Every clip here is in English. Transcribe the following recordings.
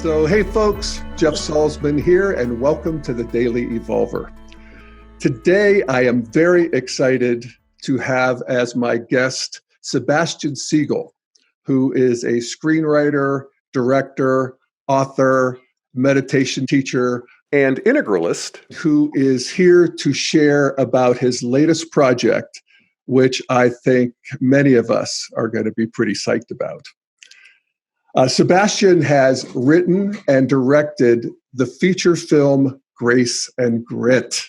So, hey folks, Jeff Salzman here, and welcome to the Daily Evolver. Today, I am very excited to have as my guest Sebastian Siegel, who is a screenwriter, director, author, meditation teacher, and integralist, who is here to share about his latest project, which I think many of us are going to be pretty psyched about. Sebastian has written and directed the feature film Grace and Grit,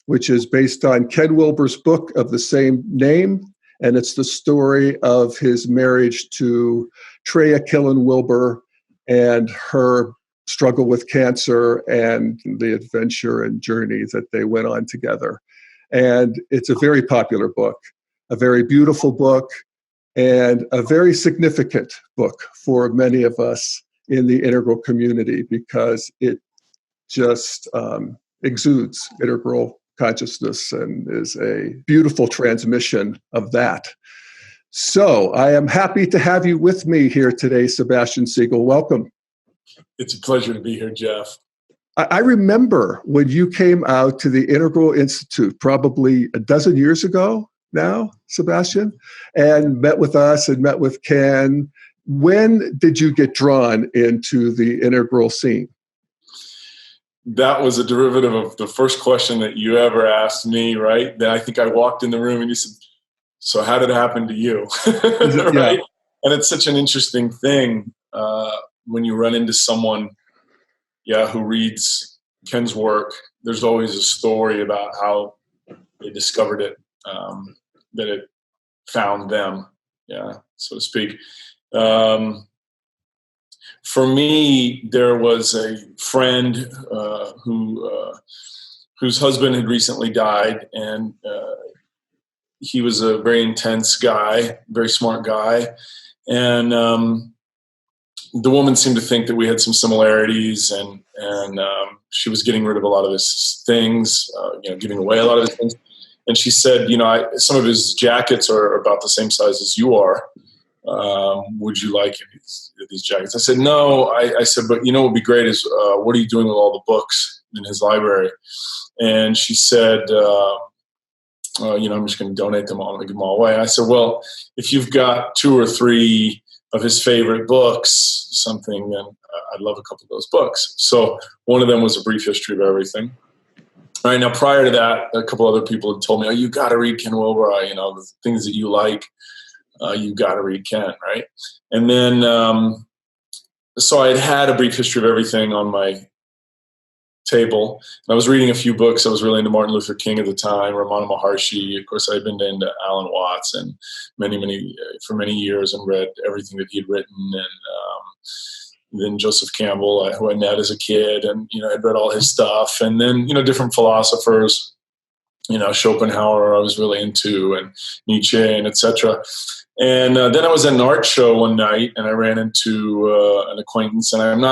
which is based on Ken Wilber's book of the same name, and it's the story of his marriage to Treya Wilber and her struggle with cancer and the adventure and journey that they went on together. And it's a very popular book, a very beautiful book, and a very significant book for many of us in the integral community because it just exudes integral consciousness and is a beautiful transmission of that. So I am happy to have you with me here today, Sebastian Siegel. Welcome. It's a pleasure to be here, Jeff. I remember when you came out to the Integral Institute probably a dozen years ago now, Sebastian, and met with us and met with Ken. When did you get drawn into the integral scene? That was a derivative of the first question that you ever asked me, right? Then I think I walked in the room and you said, so how did it happen to you? Right? Yeah. And it's such an interesting thing when you run into someone who reads Ken's work. There's always a story about how they discovered it, that it found them, so to speak. For me, there was a friend whose husband had recently died, and he was a very intense guy, very smart guy, and the woman seemed to think that we had some similarities, and she was getting rid of a lot of his things, giving away a lot of his things. And she said, some of his jackets are about the same size as you are. Would you like these jackets? I said, no. I said, but what would be great is, what are you doing with all the books in his library? And she said, I'm just going to donate them all and give them all away. I said, well, if you've got 2 or 3 of his favorite books, something, then I'd love a couple of those books. So one of them was A Brief History of Everything. All right, now prior to that, a couple other people had told me, you got to read Ken Wilber, the things that you like, you got to read Ken, right? And then, so I had A Brief History of Everything on my table. And I was reading a few books. I was really into Martin Luther King at the time, Ramana Maharshi. Of course, I'd been into Alan Watts and for many years and read everything that he'd written. And then Joseph Campbell, who I met as a kid, and I'd read all his stuff. And then different philosophers, Schopenhauer I was really into, and Nietzsche, and etc. And then I was at an art show one night, and I ran into an acquaintance. And I'm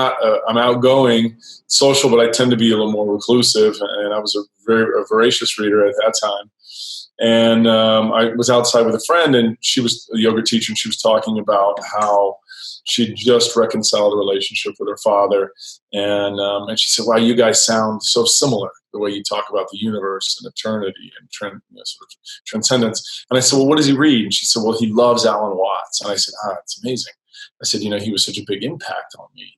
outgoing, social, but I tend to be a little more reclusive. And I was a voracious reader at that time. And I was outside with a friend, and she was a yoga teacher, and she was talking about how she'd just reconciled a relationship with her father. And she said, wow, you guys sound so similar, the way you talk about the universe and eternity and sort of transcendence. And I said, well, what does he read? And she said, well, he loves Alan Watts. And I said, it's amazing. I said, he was such a big impact on me.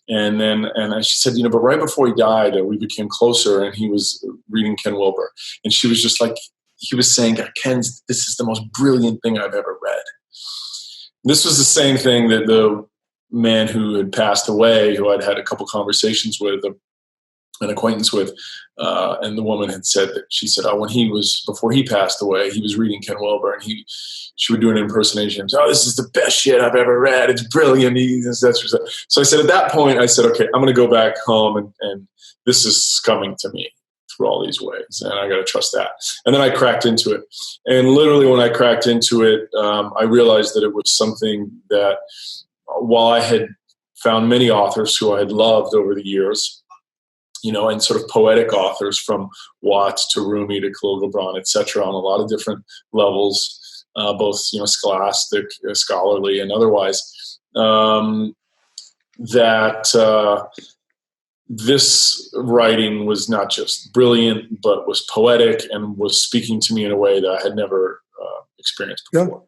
And then she said, but right before he died, we became closer, and he was reading Ken Wilber. And she was just like, he was saying, this is the most brilliant thing I've ever read. This was the same thing that the man who had passed away, who I'd had a couple conversations with, an acquaintance with, and the woman had said that she said, before he passed away, he was reading Ken Wilber, and she would do an impersonation. This is the best shit I've ever read. It's brilliant. So I said, at that point, I said, okay, I'm going to go back home, and this is coming to me through all these ways, and I got to trust that. And then I cracked into it. And literally when I cracked into it, I realized that it was something that, while I had found many authors who I had loved over the years, and sort of poetic authors from Watts to Rumi to Khalil Gibran, et cetera, on a lot of different levels, both, scholastic, scholarly, and otherwise. that this writing was not just brilliant, but was poetic and was speaking to me in a way that I had never experienced before.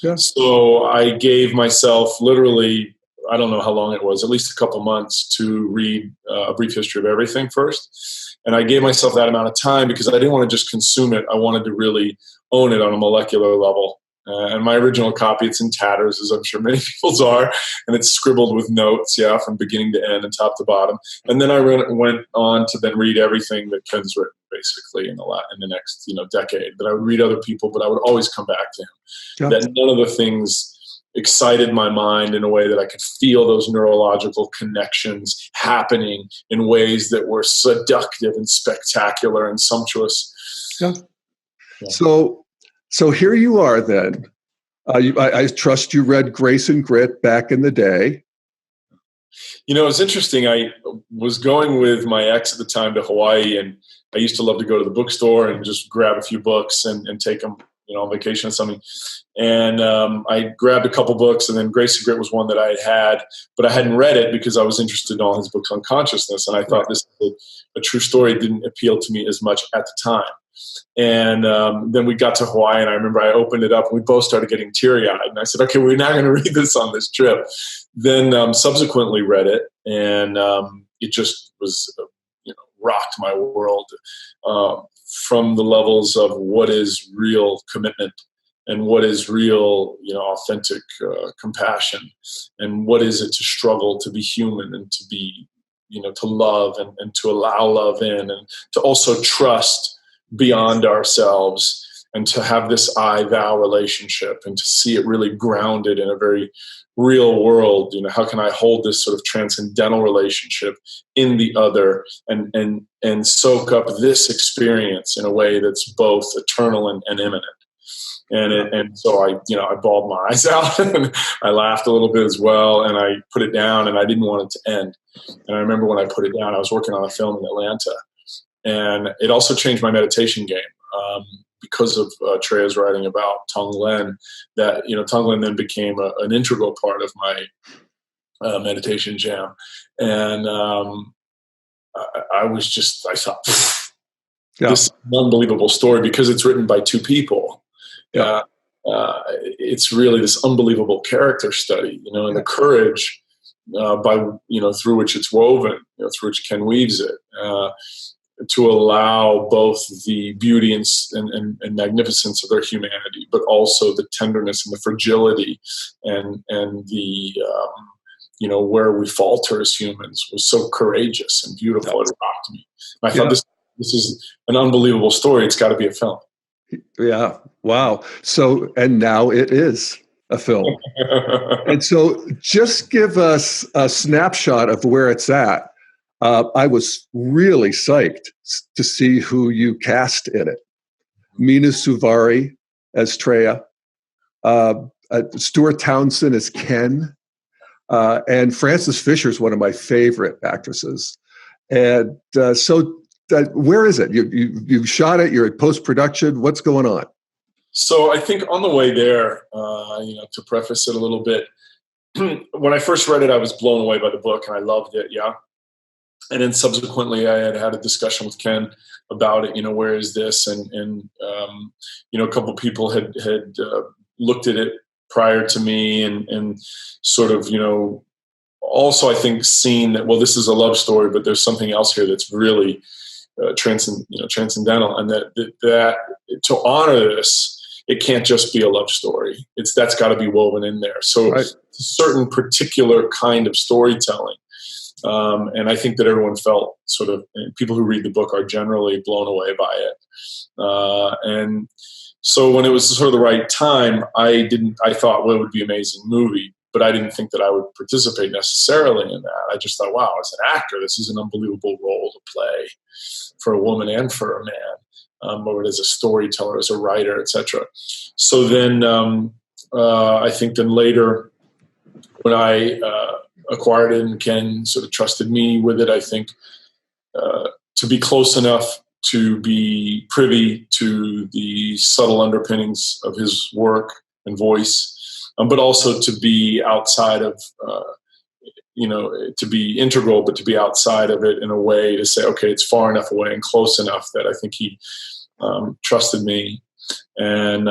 Yeah. So I gave myself literally, I don't know how long it was, at least a couple months to read A Brief History of Everything first. And I gave myself that amount of time because I didn't want to just consume it. I wanted to really own it on a molecular level. And my original copy, it's in tatters, as I'm sure many people's are, and it's scribbled with notes, from beginning to end and top to bottom. And then I went on to then read everything that Ken's written, basically in the next decade. That I would read other people, but I would always come back to him. Yeah. That none of the things excited my mind in a way that I could feel those neurological connections happening in ways that were seductive and spectacular and sumptuous. Yeah. So here you are then. I trust you read Grace and Grit back in the day. It's interesting. I was going with my ex at the time to Hawaii, and I used to love to go to the bookstore and just grab a few books and take them, on vacation or something. And I grabbed a couple books, and then Grace and Grit was one that I had, but I hadn't read it because I was interested in all his books on consciousness. And I thought this a true story didn't appeal to me as much at the time. And then we got to Hawaii, and I remember I opened it up, and we both started getting teary-eyed. And I said, okay, we're not going to read this on this trip. Then subsequently read it, and it just was, rocked my world from the levels of what is real commitment and what is real, authentic compassion, and what is it to struggle to be human and to be, to love and to allow love in, and to also trust beyond ourselves, and to have this I-thou relationship, and to see it really grounded in a very real world. How can I hold this sort of transcendental relationship in the other and soak up this experience in a way that's both eternal and imminent. And so I bawled my eyes out and I laughed a little bit as well, and I put it down, and I didn't want it to end. And I remember when I put it down, I was working on a film in Atlanta, and it also changed my meditation game because of Treya's writing about Tonglen. That Tonglen then became an integral part of my meditation jam, and I thought this is an unbelievable story because it's written by two people. Yeah. It's really this unbelievable character study, and the courage through which it's woven, through which Ken weaves it. To allow both the beauty and magnificence of their humanity, but also the tenderness and the fragility and the where we falter as humans was so courageous and beautiful. It rocked me. And I thought this is an unbelievable story. It's got to be a film. Yeah. Wow. So, and now it is a film. And so just give us a snapshot of where it's at. I was really psyched to see who you cast in it. Mena Suvari as Treya, Stuart Townsend as Ken, and Frances Fisher is one of my favorite actresses. And where is it? You shot it. You're at post-production. What's going on? So I think on the way there, to preface it a little bit, when I first read it, I was blown away by the book, and I loved it. Yeah. And then subsequently, I had a discussion with Ken about it. Where is this? And a couple of people had looked at it prior to me, and sort of also I think seen that this is a love story, but there's something else here that's really transcendental, and that to honor this, it can't just be a love story. That's got to be woven in there. So right. It's a certain particular kind of storytelling. And I think that everyone felt people who read the book are generally blown away by it. And so when it was sort of the right time, I thought, it would be an amazing movie, but I didn't think that I would participate necessarily in that. I just thought, wow, as an actor, this is an unbelievable role to play for a woman and for a man, or as a storyteller, as a writer, etc. So then I think then later when I acquired it, and Ken sort of trusted me with it, I think, to be close enough to be privy to the subtle underpinnings of his work and voice, but also to be outside of, to be integral, but to be outside of it in a way to say, okay, it's far enough away and close enough that I think he trusted me and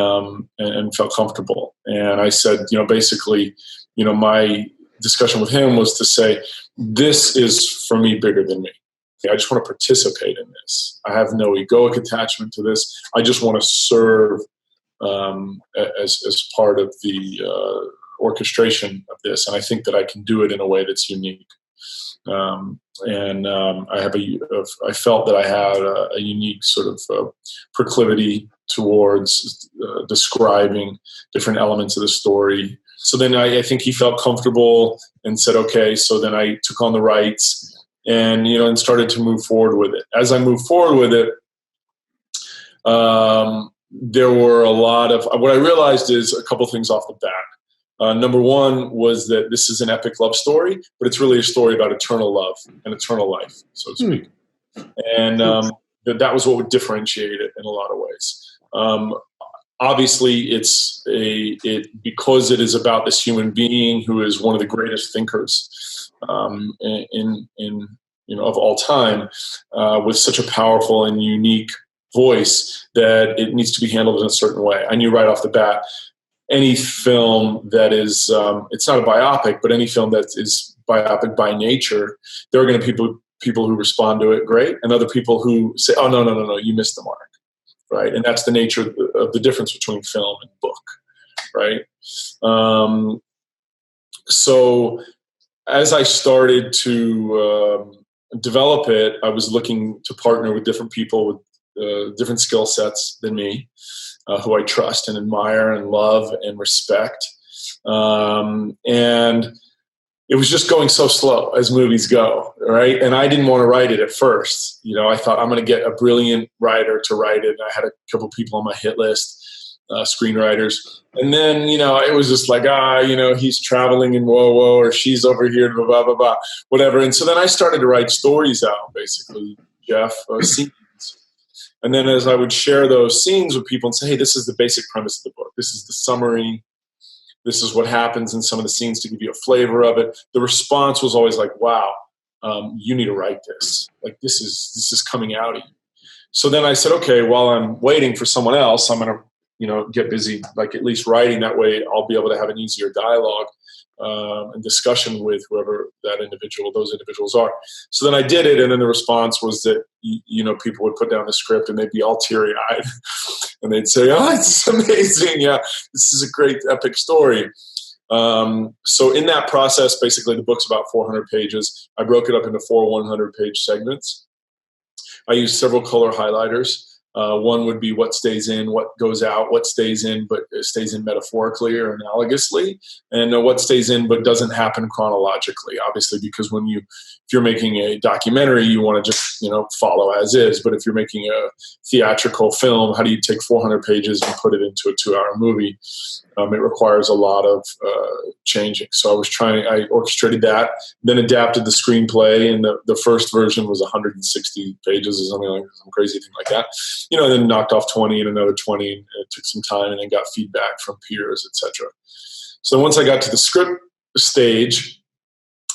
felt comfortable. And I said, basically, my discussion with him was to say, this is for me bigger than me. I just want to participate in this. I have no egoic attachment to this. I just want to serve as part of the orchestration of this, and I think that I can do it in a way that's unique. I felt that I had a unique sort of proclivity towards describing different elements of the story. So then I think he felt comfortable and said, okay. So then I took on the rights and started to move forward with it. As I moved forward with it, there were a lot of what I realized is a couple things off the bat. Number one was that this is an epic love story, but it's really a story about eternal love and eternal life, so to speak. And that was what would differentiate it in a lot of ways. Obviously, because it is about this human being who is one of the greatest thinkers of all time, with such a powerful and unique voice, that it needs to be handled in a certain way. I knew right off the bat, any film that is, it's not a biopic, but any film that is biopic by nature, there are going to be people who respond to it great, and other people who say, oh, no, you missed the mark, right? And that's the nature of the difference between film and book, right? So as I started to develop it, I was looking to partner with different people with different skill sets than me, who I trust and admire and love and respect. And it was just going so slow as movies go, right? And I didn't want to write it at first. I thought I'm going to get a brilliant writer to write it. I had a couple people on my hit list, screenwriters. And then, it was just like, he's traveling in whoa, or she's over here, blah, blah, blah, blah, whatever. And so then I started to write stories out, basically, Jeff, scenes. And then as I would share those scenes with people and say, hey, this is the basic premise of the book. This is the summary. This is what happens in some of the scenes to give you a flavor of it. The response was always like, wow, you need to write this. Like, this is coming out of you. So then I said, okay, while I'm waiting for someone else, I'm going to, get busy, like at least writing. That way I'll be able to have an easier dialogue and discussion with whoever those individuals are. So then I did it, and then the response was that people would put down the script and they'd be all teary-eyed, and they'd say, "Oh, it's amazing! Yeah, this is a great epic story." So in that process, basically, the book's about 400 pages. I broke it up into 4 100-page segments. I used several color highlighters. One would be what stays in, what goes out, what stays in but stays in metaphorically or analogously, and what stays in but doesn't happen chronologically, obviously, because if you're making a documentary, you want to just follow as is. But if you're making a theatrical film, how do you take 400 pages and put it into a 2-hour movie? It requires a lot of changing. So I orchestrated that, then adapted the screenplay, and the first version was 160 pages or something, like some crazy thing like that. And then knocked off 20 and another 20, and it took some time, and then got feedback from peers, etc. So once I got to the script stage,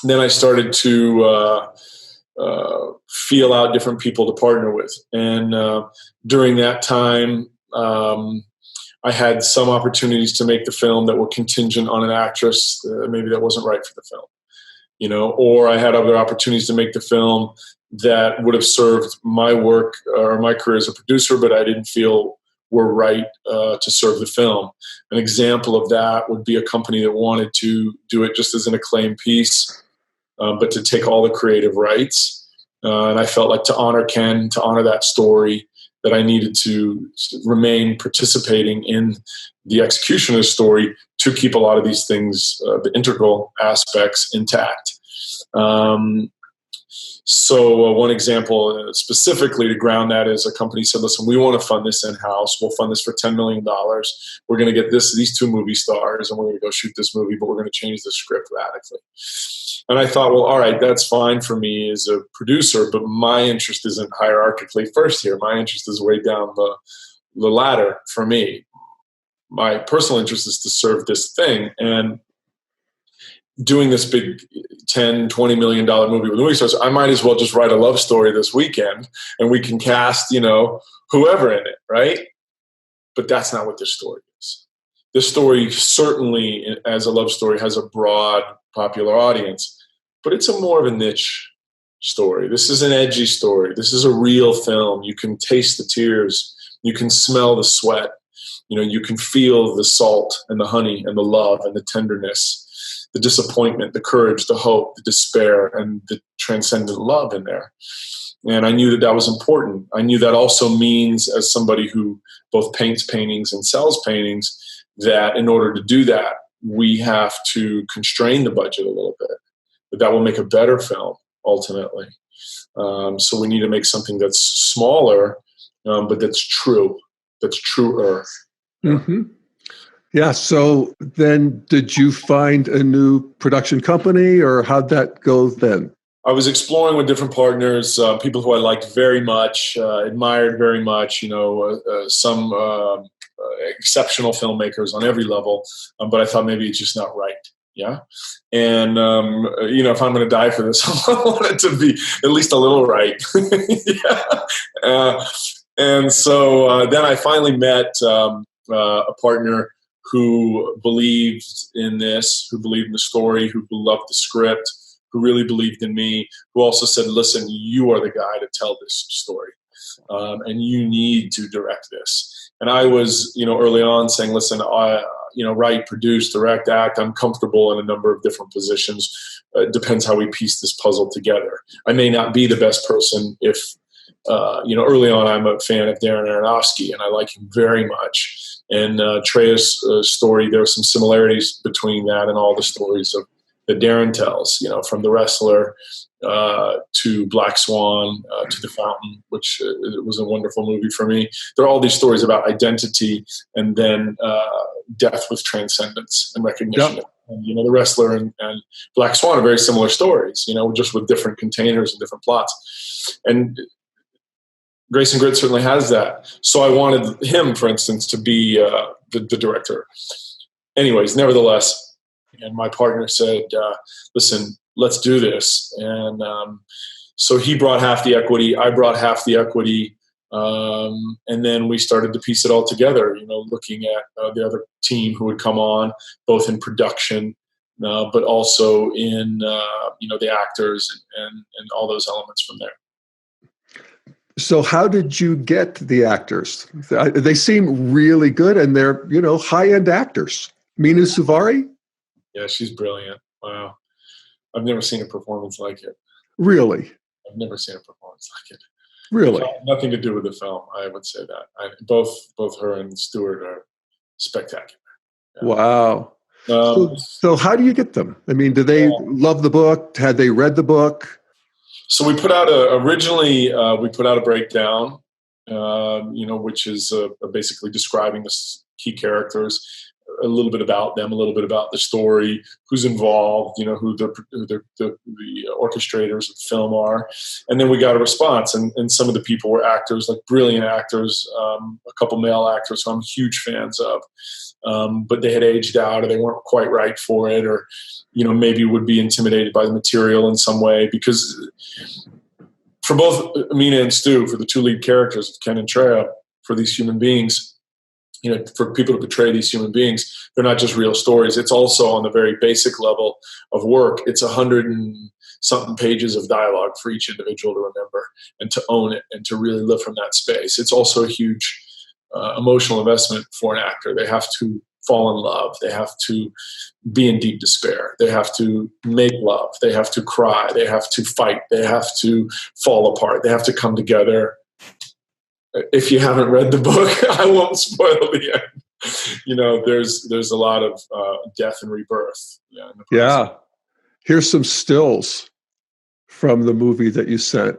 then I started to feel out different people to partner with. And during that time, I had some opportunities to make the film that were contingent on an actress maybe that wasn't right for the film, or I had other opportunities to make the film that would have served my work or my career as a producer, but I didn't feel were right to serve the film. An example of that would be a company that wanted to do it just as an acclaimed piece, but to take all the creative rights. And I felt like to honor Ken, to honor that story, that I needed to remain participating in the execution of the story to keep a lot of these things, the integral aspects, intact. So one example specifically to ground that is a company said, listen, we want to fund this in-house. We'll fund this for $10 million. We're going to get these 2 movie stars, and we're going to go shoot this movie, but we're going to change the script radically. And I thought, well, all right, that's fine for me as a producer, but my interest isn't hierarchically first here. My interest is way down the ladder for me. My personal interest is to serve this thing. And doing this big $10-20 million movie with movie stars, I might as well just write a love story this weekend and we can cast, whoever in it, right? But that's not what this story is. This story certainly, as a love story, has a broad popular audience, but it's a more of a niche story. This is an edgy story. This is a real film. You can taste the tears. You can smell the sweat. You can feel the salt and the honey and the love and the tenderness, the disappointment, the courage, the hope, the despair, and the transcendent love in there. And I knew that was important. I knew that also means, as somebody who both paints paintings and sells paintings, that in order to do that, we have to constrain the budget a little bit. But that will make a better film, ultimately. So we need to make something that's smaller, but that's true. That's truer. Mm-hmm. Yeah. So then did you find a new production company, or how'd that go then? I was exploring with different partners, people who I liked very much, admired very much, some exceptional filmmakers on every level. But I thought maybe it's just not right. Yeah. And, if I'm going to die for this, I want it to be at least a little right. Yeah. And so then I finally met a partner who believed in this, who believed in the story, who loved the script, who really believed in me, who also said, listen, you are the guy to tell this story. And you need to direct this. And I was, early on saying, listen, write, produce, direct, act. I'm comfortable in a number of different positions. It depends how we piece this puzzle together. I may not be the best person if, early on I'm a fan of Darren Aronofsky and I like him very much. And Treya's story, there are some similarities between that and all the stories that Darren tells, from The Wrestler to Black Swan to The Fountain, which was a wonderful movie for me. There are all these stories about identity and then death with transcendence and recognition. Yep. And, The Wrestler and Black Swan are very similar stories, just with different containers and different plots. And Grace and Grit certainly has that. So I wanted him, for instance, to be the director. Anyways, nevertheless, and my partner said, listen, let's do this. And so he brought half the equity. I brought half the equity. And then we started to piece it all together, looking at the other team who would come on, both in production, but also in, the actors and all those elements from there. So how did you get the actors? They seem really good, and they're, high-end actors. Mena Suvari? Yeah, she's brilliant. Wow. I've never seen a performance like it. Really? I've never seen a performance like it. Really? Nothing to do with the film, I would say that. Both her and Stuart are spectacular. Yeah. Wow. So how do you get them? I mean, do they love the book? Had they read the book? So we put out a breakdown, which is basically describing the key characters, a little bit about them, a little bit about the story, who's involved, who the orchestrators of the film are. And then we got a response. And some of the people were actors, like brilliant actors, a couple male actors who I'm huge fans of. But they had aged out or they weren't quite right for it, or, maybe would be intimidated by the material in some way. Because for both Mena and Stu, for the two lead characters, Ken and Treya, for these human beings, for people to portray these human beings, they're not just real stories. It's also on the very basic level of work. It's 100 and something pages of dialogue for each individual to remember and to own it and to really live from that space. It's also a huge emotional investment for an actor. They have to fall in love. They have to be in deep despair. They have to make love. They have to cry. They have to fight. They have to fall apart. They have to come together. If you haven't read the book, I won't spoil the end. There's a lot of death and rebirth. Yeah. Here's some stills from the movie that you sent.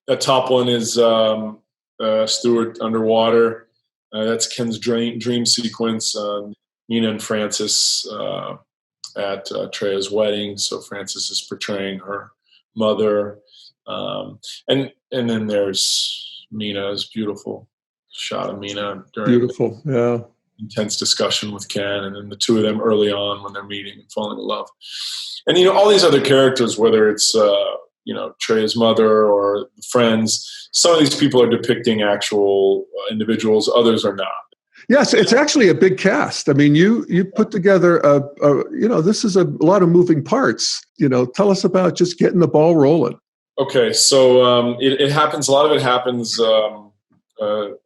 That top one is Stuart underwater. That's Ken's dream sequence. Mena and Francis at Treya's wedding. So Francis is portraying her mother. And then there's Mena's beautiful shot of Mena. Beautiful, yeah. intense discussion with Ken, and then the two of them early on when they're meeting and falling in love. And, all these other characters, whether it's, Treya's mother or friends, some of these people are depicting actual individuals, others are not. Yes, it's actually a big cast. I mean, you put together this is a lot of moving parts. Tell us about just getting the ball rolling. Okay, so it happens. A lot of it happens. A lot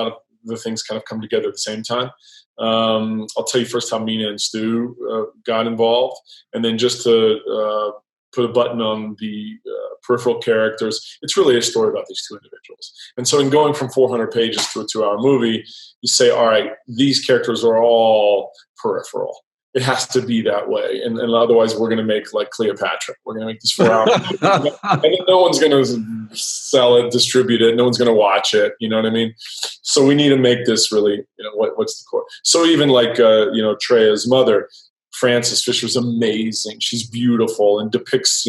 of the things kind of come together at the same time. I'll tell you first how Mena and Stu got involved, and then just to put a button on the peripheral characters. It's really a story about these two individuals. And so in going from 400 pages to a 2-hour movie, you say, all right, these characters are all peripheral. It has to be that way. And otherwise we're going to make like Cleopatra. We're going to make this 4 hours. And then no one's going to sell it, distribute it. No one's going to watch it. You know what I mean? So we need to make this really, what's the core? So even like, Treya's mother, Frances Fisher's amazing. She's beautiful and depicts,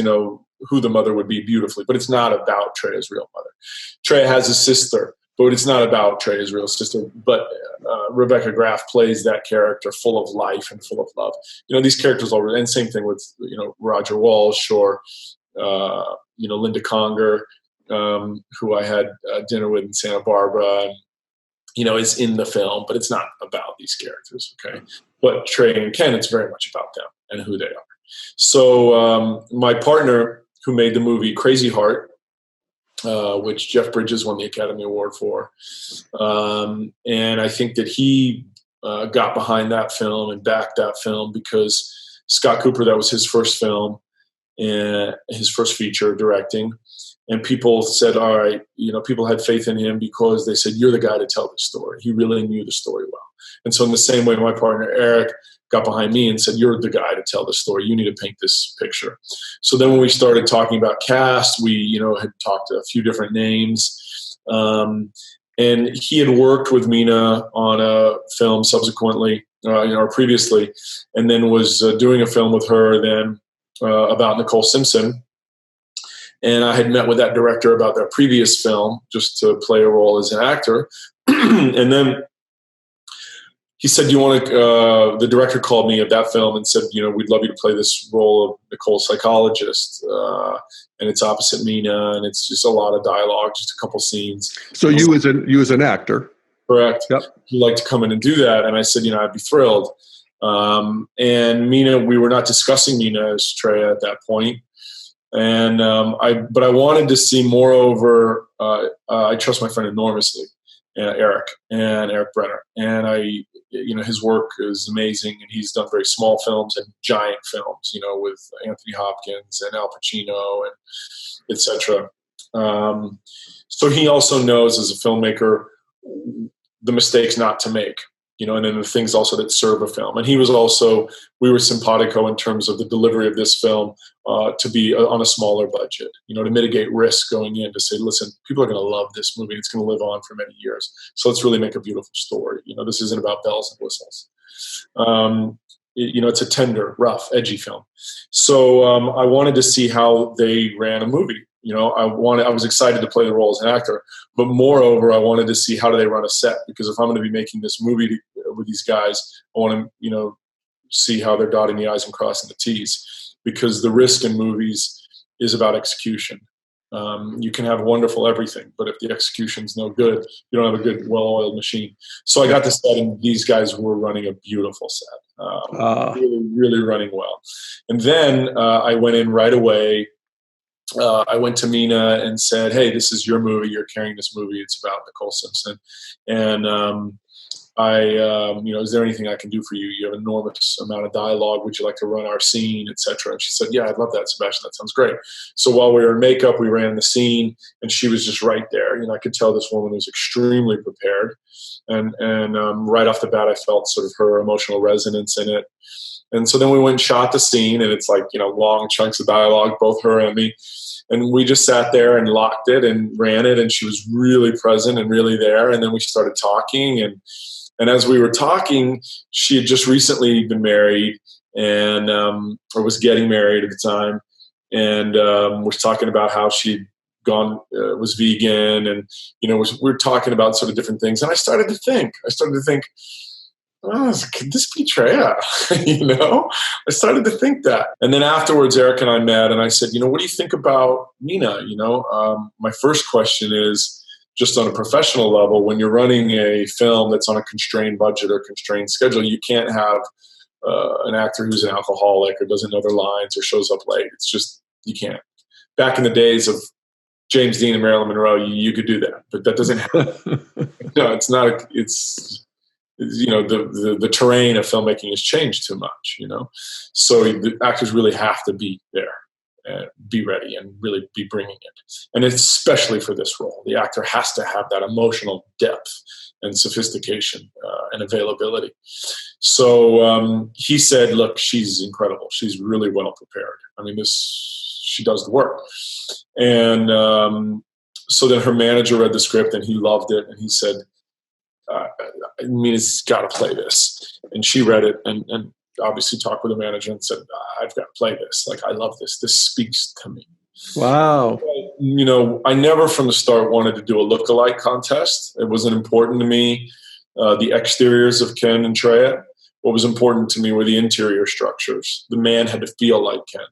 who the mother would be beautifully, but it's not about Treya's real mother. Treya has a sister, but it's not about Treya's real sister. But Rebekah Graf plays that character full of life and full of love. These characters all, and same thing with, Roger Walsh or, Linda Conger, who I had dinner with in Santa Barbara, is in the film, but it's not about these characters. Okay. But Treya and Ken, it's very much about them and who they are. So my partner who made the movie Crazy Heart, which Jeff Bridges won the Academy Award for. And I think that he got behind that film and backed that film because Scott Cooper, that was his first film and his first feature directing. And people said, all right, people had faith in him because they said, you're the guy to tell the story. He really knew the story well. And so in the same way, my partner, Eric, got behind me and said, you're the guy to tell the story. You need to paint this picture. So then when we started talking about cast, we, had talked to a few different names. And he had worked with Mena on a film subsequently, or previously, and then was doing a film with her then about Nicole Simpson. And I had met with that director about their previous film just to play a role as an actor. And then he said, the director called me of that film and said, we'd love you to play this role of Nicole's psychologist. And it's opposite Mena, and it's just a lot of dialogue, just a couple scenes. So you as an actor. Correct. Yep. He'd like to come in and do that. And I said, I'd be thrilled. And Mena, we were not discussing Mena as Treya at that point. And but I wanted to see, moreover, I trust my friend enormously, Eric Brenner, and his work is amazing, and he's done very small films and giant films, with Anthony Hopkins and Al Pacino and etc. So he also knows as a filmmaker the mistakes not to make. And then the things also that serve a film. And we were simpatico in terms of the delivery of this film to be on a smaller budget, to mitigate risk going in, to say, listen, people are going to love this movie. It's going to live on for many years. So let's really make a beautiful story. This isn't about bells and whistles. It's a tender, rough, edgy film. So I wanted to see how they ran a movie. I was excited to play the role as an actor, but moreover, I wanted to see how do they run a set, because if I'm going to be making this movie with these guys, I want to, see how they're dotting the I's and crossing the T's, because the risk in movies is about execution. You can have wonderful everything, but if the execution's no good, you don't have a good, well-oiled machine. So I got to set, and these guys were running a beautiful set, really, really running well. And then I went in right away. I went to Mena and said, hey, this is your movie. You're carrying this movie. It's about Nicole Simpson. And is there anything I can do for you? You have an enormous amount of dialogue. Would you like to run our scene, et cetera? And she said, yeah, I'd love that, Sebastian. That sounds great. So while we were in makeup, we ran the scene, and she was just right there. I could tell this woman was extremely prepared. And right off the bat, I felt sort of her emotional resonance in it. And so then we went and shot the scene, and it's like, long chunks of dialogue, both her and me. And we just sat there and locked it and ran it, and she was really present and really there. And then we started talking, and as we were talking, she had just recently been married and or was getting married at the time, and was talking about how she'd gone was vegan, and we were talking about sort of different things. And I started to think, oh, could this be Treya? I started to think that. And then afterwards, Eric and I met, and I said, what do you think about Mena? My first question is, just on a professional level, when you're running a film that's on a constrained budget or constrained schedule, you can't have an actor who's an alcoholic or doesn't know their lines or shows up late. It's just, you can't. Back in the days of James Dean and Marilyn Monroe, you could do that, but that doesn't happen. No, it's not. The terrain of filmmaking has changed too much. So the actors really have to be there, be ready, and really be bringing it. And especially for this role, the actor has to have that emotional depth and sophistication and availability. So he said, "Look, she's incredible. She's really well prepared. I mean, she does the work." And so then her manager read the script and he loved it, and he said, Mena's got to play this. And she read it and obviously talked with the manager and said, I've got to play this. Like, I love this. This speaks to me. Wow. I never from the start wanted to do a look-alike contest. It wasn't important to me. The exteriors of Ken and Treya. What was important to me were the interior structures. The man had to feel like Ken.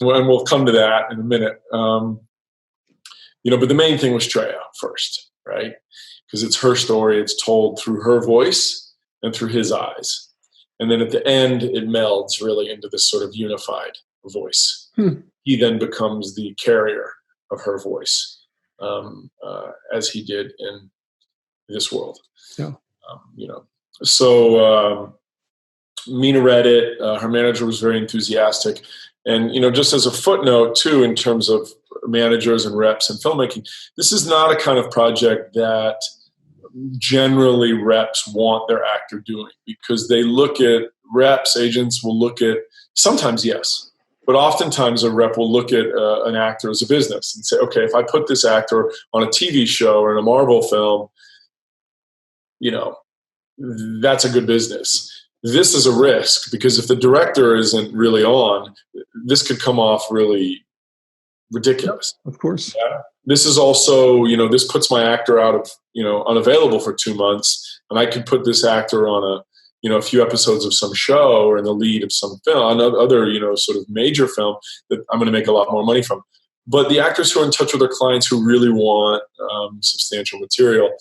And we'll come to that in a minute. But the main thing was Treya first, right? Because it's her story. It's told through her voice and through his eyes. And then at the end, it melds really into this sort of unified voice. He then becomes the carrier of her voice, as he did in this world. Yeah. So Mena read it. Her manager was very enthusiastic. And, just as a footnote, too, in terms of managers and reps and filmmaking, this is not a kind of project that generally reps want their actor doing, because they look at reps, agents will look at, sometimes yes, but oftentimes a rep will look at an actor as a business and say, okay, if I put this actor on a TV show or in a Marvel film, that's a good business. This is a risk, because if the director isn't really on, this could come off really ridiculous. Of course. Yeah. This is also, this puts my actor out of, unavailable for 2 months, and I could put this actor on a few episodes of some show or in the lead of some film, other, sort of major film that I'm going to make a lot more money from. But the actors who are in touch with their clients who really want substantial material,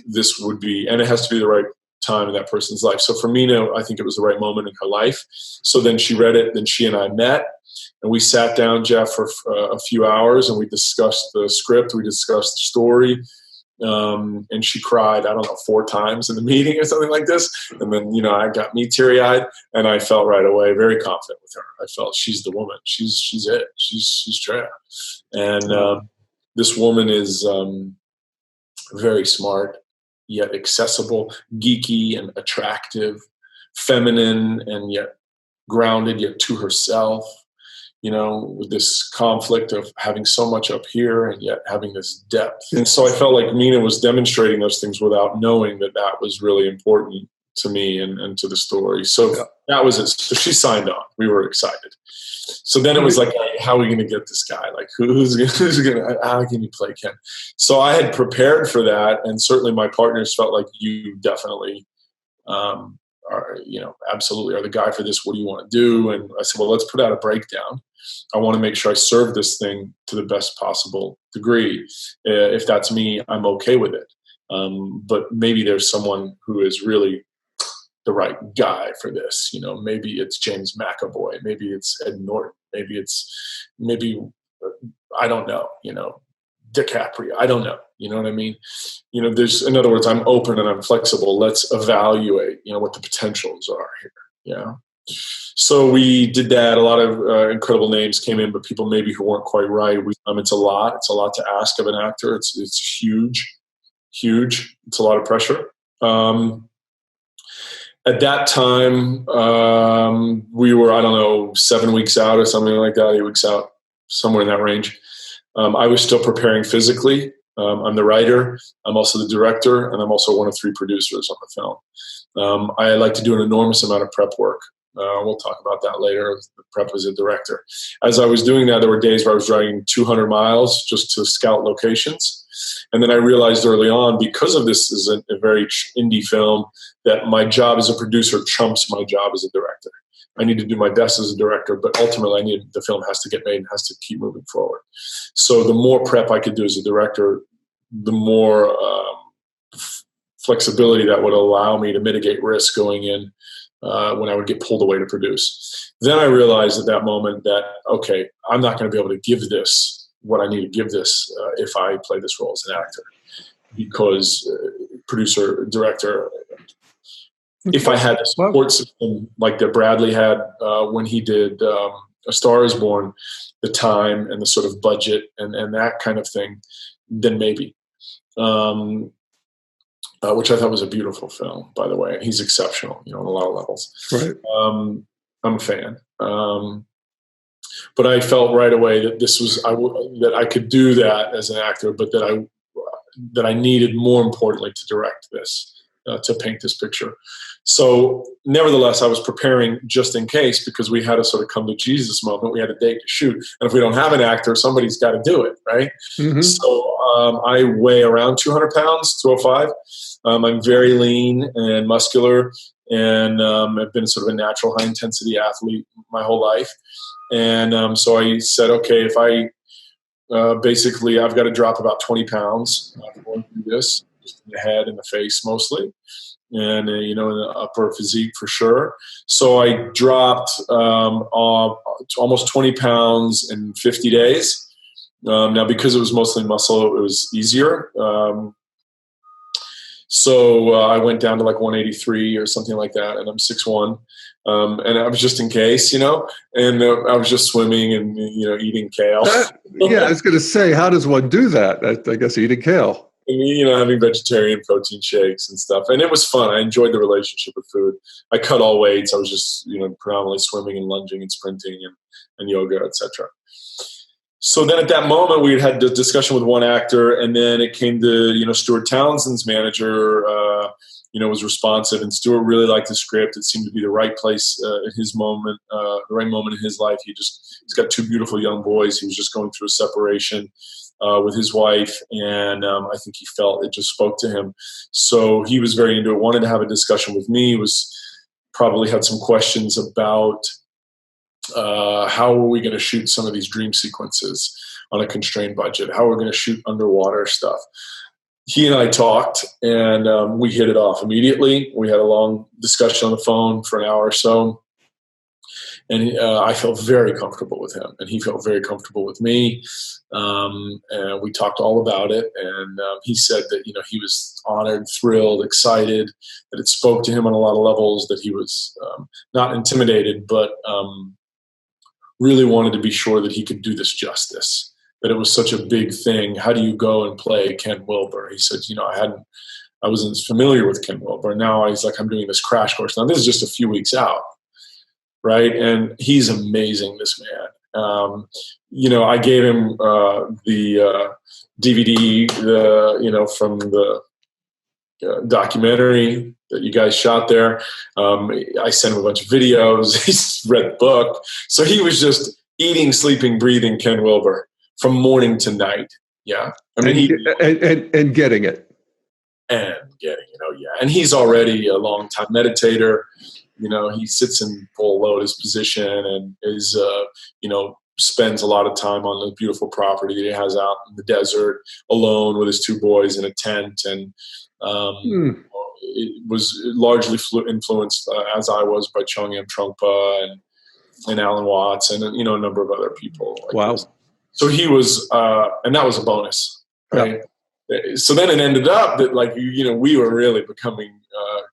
this would be, and it has to be the right time in that person's life. So for Mena, I think it was the right moment in her life. So then she read it, then she and I met, and we sat down, Jeff, for a few hours, and we discussed the script, we discussed the story, and she cried, 4 times in the meeting or something like this. And then, I got me teary-eyed, and I felt right away very confident with her. I felt she's the woman. She's it. She's Treya. And this woman is very smart, yet accessible, geeky and attractive, feminine and yet grounded, yet to herself, with this conflict of having so much up here and yet having this depth. And so I felt like Mena was demonstrating those things without knowing that was really important to me and to the story. So that was it. So she signed on. We were excited. So then it was like, hey, how are we going to get this guy? Like, who's going to, how can you play Ken? So I had prepared for that. And certainly my partners felt like, you definitely are, absolutely are the guy for this. What do you want to do? And I said, well, let's put out a breakdown. I want to make sure I serve this thing to the best possible degree. If that's me, I'm okay with it. But maybe there's someone who is really the right guy for this. Maybe it's James McAvoy, maybe it's Ed Norton, maybe I don't know, DiCaprio. I don't know. You know what I mean? There's, in other words, I'm open and I'm flexible. Let's evaluate, what the potentials are here. Yeah. So we did that. A lot of incredible names came in, but people maybe who weren't quite right. It's a lot. It's a lot to ask of an actor. It's huge. It's a lot of pressure. At that time, we were, 7 weeks out or something like that, 8 weeks out, somewhere in that range. I was still preparing physically. I'm the writer. I'm also the director, and I'm also one of 3 producers on the film. I like to do an enormous amount of prep work. We'll talk about that later, the prep as a director. As I was doing that, there were days where I was driving 200 miles just to scout locations. And then I realized early on, because of this is a very indie film, that my job as a producer trumps my job as a director. I need to do my best as a director, but ultimately the film has to get made and has to keep moving forward. So the more prep I could do as a director, the more flexibility that would allow me to mitigate risk going in when I would get pulled away to produce. Then I realized at that moment that, okay, I'm not going to be able to give this what I need to give this if I play this role as an actor, because producer, director, if I had a support system like that Bradley had when he did A Star Is Born, the time and the sort of budget and that kind of thing, then maybe. Which I thought was a beautiful film, by the way. He's exceptional, on a lot of levels. Right. I'm a fan. But I felt right away that that I could do that as an actor, but that I needed, more importantly, to direct this, to paint this picture. So nevertheless, I was preparing just in case, because we had a sort of come to Jesus moment. We had a date to shoot. And if we don't have an actor, somebody's got to do it, right? Mm-hmm. So I weigh around 200 pounds, 205. I'm very lean and muscular, and I've been sort of a natural high-intensity athlete my whole life. And so I said, okay, if I basically I've got to drop about 20 pounds going through this, just in the head and the face mostly, and in the upper physique for sure. So I dropped almost 20 pounds in 50 days. Now, because it was mostly muscle, it was easier. So I went down to like 183 or something like that, and I'm 6'1". And I was just in case, and I was just swimming and, eating kale. Yeah, I was going to say, how does one do that? I guess eating kale. And, having vegetarian protein shakes and stuff. And it was fun. I enjoyed the relationship with food. I cut all weights. I was just, predominantly swimming and lunging and sprinting and yoga, etc. So then at that moment, we had the discussion with one actor, and then it came to, Stuart Townsend's manager, was responsive, and Stuart really liked the script. It seemed to be the right place at his moment, the right moment in his life. He's got two beautiful young boys. He was just going through a separation with his wife, and I think he felt it just spoke to him. So he was very into it, wanted to have a discussion with me, probably had some questions about how are we going to shoot some of these dream sequences on a constrained budget? How are we going to shoot underwater stuff? He and I talked, and we hit it off immediately. We had a long discussion on the phone for an hour or so, and I felt very comfortable with him, and he felt very comfortable with me. And we talked all about it, and he said that he was honored, thrilled, excited, that it spoke to him on a lot of levels, that he was not intimidated, but really wanted to be sure that he could do this justice, that it was such a big thing. How do you go and play Ken Wilber? He said, I wasn't familiar with Ken Wilber. Now he's like, I'm doing this crash course. Now this is just a few weeks out, right? And he's amazing, this man. I gave him the DVD, from the documentary that you guys shot there. I sent him a bunch of videos. He's read the book. So he was just eating, sleeping, breathing Ken Wilber from morning to night. Yeah. I mean, and getting it. And getting it. Oh, yeah. And he's already a long-time meditator. He sits in full lotus position and is, spends a lot of time on the beautiful property that he has out in the desert alone with his two boys in a tent. And it was largely influenced, as I was, by Chongyam Trungpa and Alan Watts and, a number of other people. Wow. This. So he was, and that was a bonus, right? Yeah. So then it ended up that, we were really becoming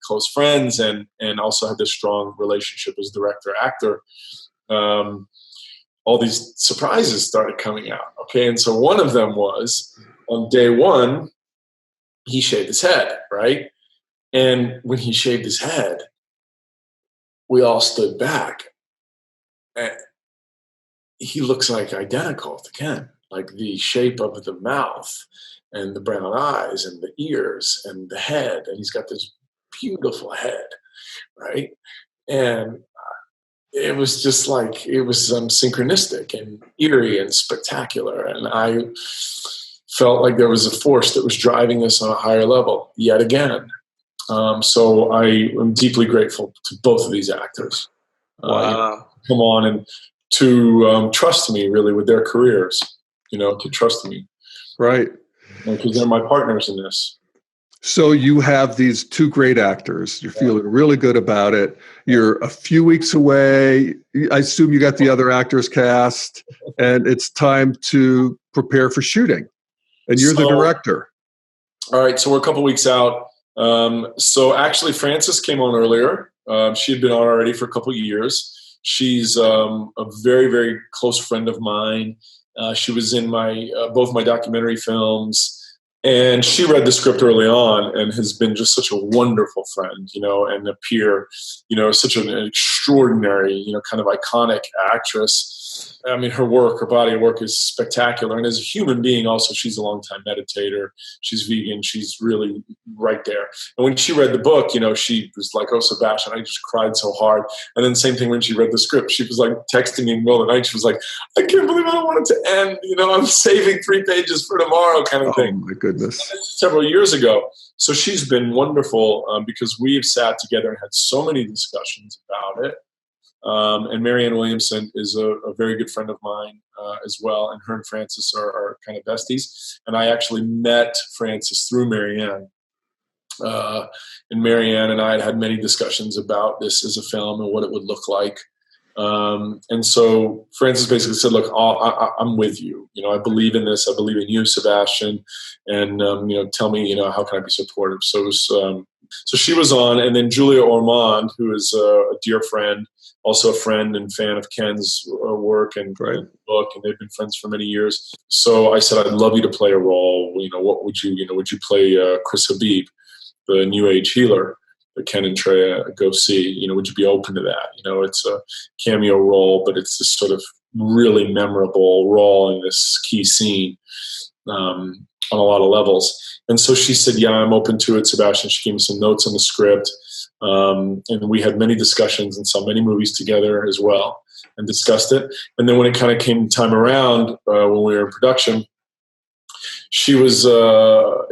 close friends and also had this strong relationship as director-actor. All these surprises started coming out, okay? And so one of them was, on day one, he shaved his head, right? And when he shaved his head, we all stood back. And he looks like identical to Ken, like the shape of the mouth and the brown eyes and the ears and the head. And he's got this beautiful head, right? And it was just like, it was synchronistic and eerie and spectacular. And felt like there was a force that was driving this on a higher level yet again. So I am deeply grateful to both of these actors. Wow. Come on and to trust me really with their careers, to trust me. Right. Because they're my partners in this. So you have these two great actors. You're feeling really good about it. You're a few weeks away. I assume you got the other actors cast, and it's time to prepare for shooting. And you're the director. All right. So we're a couple weeks out. So actually, Frances came on earlier. She had been on already for a couple of years. She's a very, very close friend of mine. She was in both my documentary films. And she read the script early on and has been just such a wonderful friend, and a peer, such an extraordinary, kind of iconic actress. I mean, her body of work is spectacular. And as a human being, also, she's a longtime meditator. She's vegan. She's really right there. And when she read the book, she was like, "Oh, Sebastian, I just cried so hard." And then same thing when she read the script. She was like texting me in the middle of the night. She was like, "I can't believe I don't want it to end. I'm saving 3 pages for tomorrow," kind of thing. Oh, my goodness. Several years ago. So she's been wonderful because we've sat together and had so many discussions about it. And Marianne Williamson is a very good friend of mine as well. And her and Frances are kind of besties. And I actually met Frances through Marianne. And Marianne and I had many discussions about this as a film and what it would look like. And so Frances basically said, "Look, I'm with you. I believe in this. I believe in you, Sebastian. And, tell me, how can I be supportive?" So it was, so she was on. And then Julia Ormond, who is a dear friend, also a friend and fan of Ken's work and book, and they've been friends for many years. So I said, "I'd love you to play a role. What would you, would you play Chris Habib, the New Age healer that Ken and Treya go see? Would you be open to that? It's a cameo role, but it's this sort of really memorable role in this key scene on a lot of levels." And so she said, "Yeah, I'm open to it, Sebastian." She gave me some notes on the script. And we had many discussions and saw many movies together as well and discussed it. And then when it kind of came time around, when we were in production, she was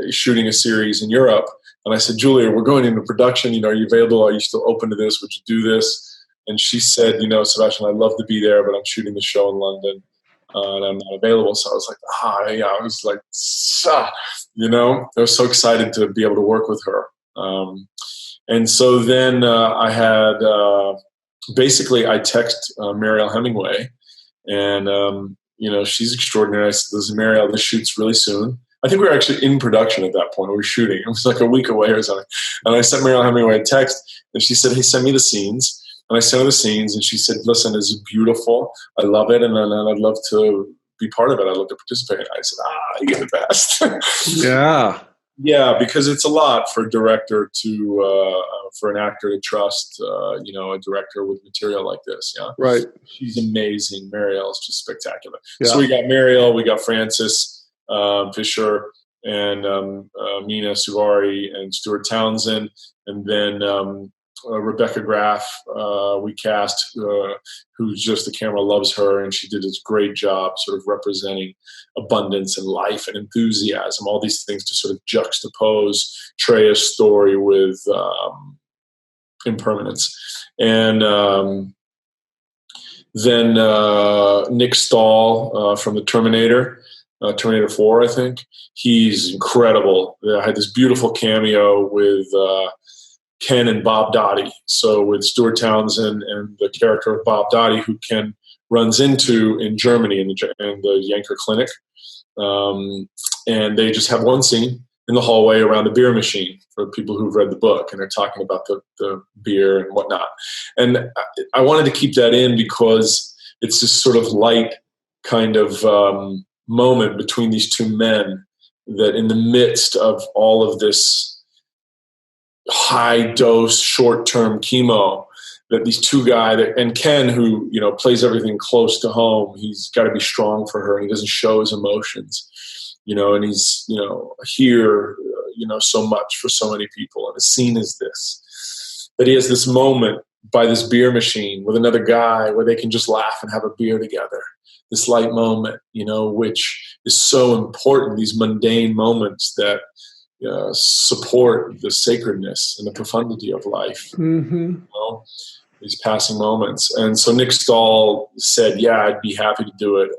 shooting a series in Europe. And I said, "Julia, we're going into production. Are you available? Are you still open to this? Would you do this?" And she said, "Sebastian, I'd love to be there, but I'm shooting the show in London and I'm not available." So I was like, I was like, I was so excited to be able to work with her. And so then I had, basically I text Mariel Hemmingway and, she's extraordinary. I said, "Listen, Mariel, this shoots really soon." I think we were actually in production at that point. We were shooting. It was like a week away or something. And I sent Mariel Hemmingway a text and she said, "Hey, send me the scenes." And I sent her the scenes and she said, "Listen, this is beautiful. I love it. And I'd love to be part of it. I'd love to participate." And I said, "You get the best." Yeah. Yeah, because it's a lot for a director for an actor to trust, a director with material like this. Yeah, right. She's amazing. Mariel's just spectacular. Yeah. So we got Mariel, we got Frances Fisher, and Mena, Suvari, and Stuart Townsend, and then Rebekah Graf we cast, who's just, the camera loves her, and she did this great job sort of representing abundance and life and enthusiasm, all these things to sort of juxtapose Treya's story with impermanence. And then Nick Stahl from the Terminator 4, I think. He's incredible. I had this beautiful cameo with Ken and Bob Dottie. So with Stuart Townsend and the character of Bob Dottie, who Ken runs into in Germany in the Yanker Clinic. And they just have one scene in the hallway around the beer machine for people who've read the book, and they're talking about the beer and whatnot. And I wanted to keep that in because it's this sort of light kind of moment between these two men that in the midst of all of this high dose, short-term chemo, that these two guys, and Ken, who, plays everything close to home, he's got to be strong for her. And he doesn't show his emotions, and he's, here, so much for so many people. And the scene is this, that he has this moment by this beer machine with another guy where they can just laugh and have a beer together. This light moment, which is so important. These mundane moments that support the sacredness and the profundity of life. Mm-hmm. These passing moments. And so Nick Stahl said, yeah, I'd be happy to do it.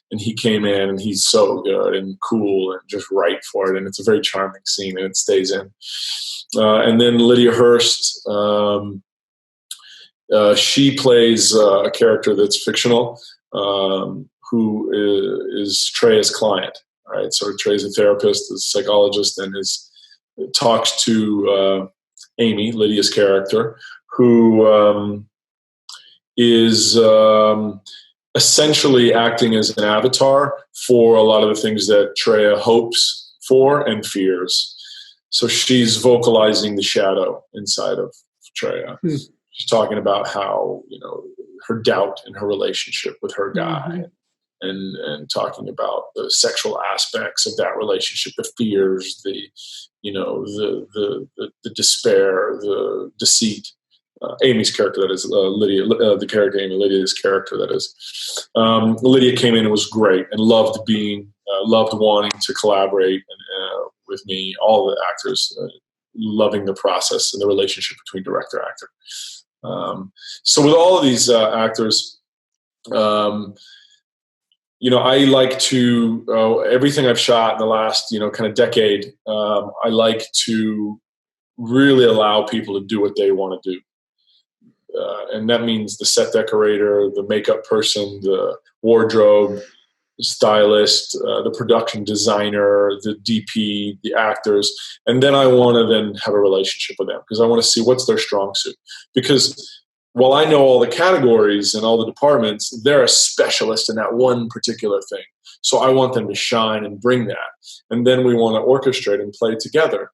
And he came in, and he's so good and cool and just right for it. And it's a very charming scene, and it stays in. And then Lydia Hurst, she plays a character that's fictional, who is Treya's client. Right? So Treya's a therapist, a psychologist, and talks to Amy, Lydia's character, who is essentially acting as an avatar for a lot of the things that Treya hopes for and fears. So she's vocalizing the shadow inside of Treya. Hmm. She's talking about how, her doubt in her relationship with her guy, and talking about the sexual aspects of that relationship, the fears, the despair, the deceit. Amy's character, that is, Lydia, the character Amy, Lydia's character, that is. Lydia came in and was great and loved wanting to collaborate with me, all the actors, loving the process and the relationship between director-actor. So with all of these actors, I like to, everything I've shot in the last, kind of decade, I like to really allow people to do what they want to do. And that means the set decorator, the makeup person, the wardrobe, the stylist, the production designer, the DP, the actors. And then I want to then have a relationship with them, because I want to see what's their strong suit. Because while I know all the categories and all the departments, they're a specialist in that one particular thing. So I want them to shine and bring that. And then we want to orchestrate and play together.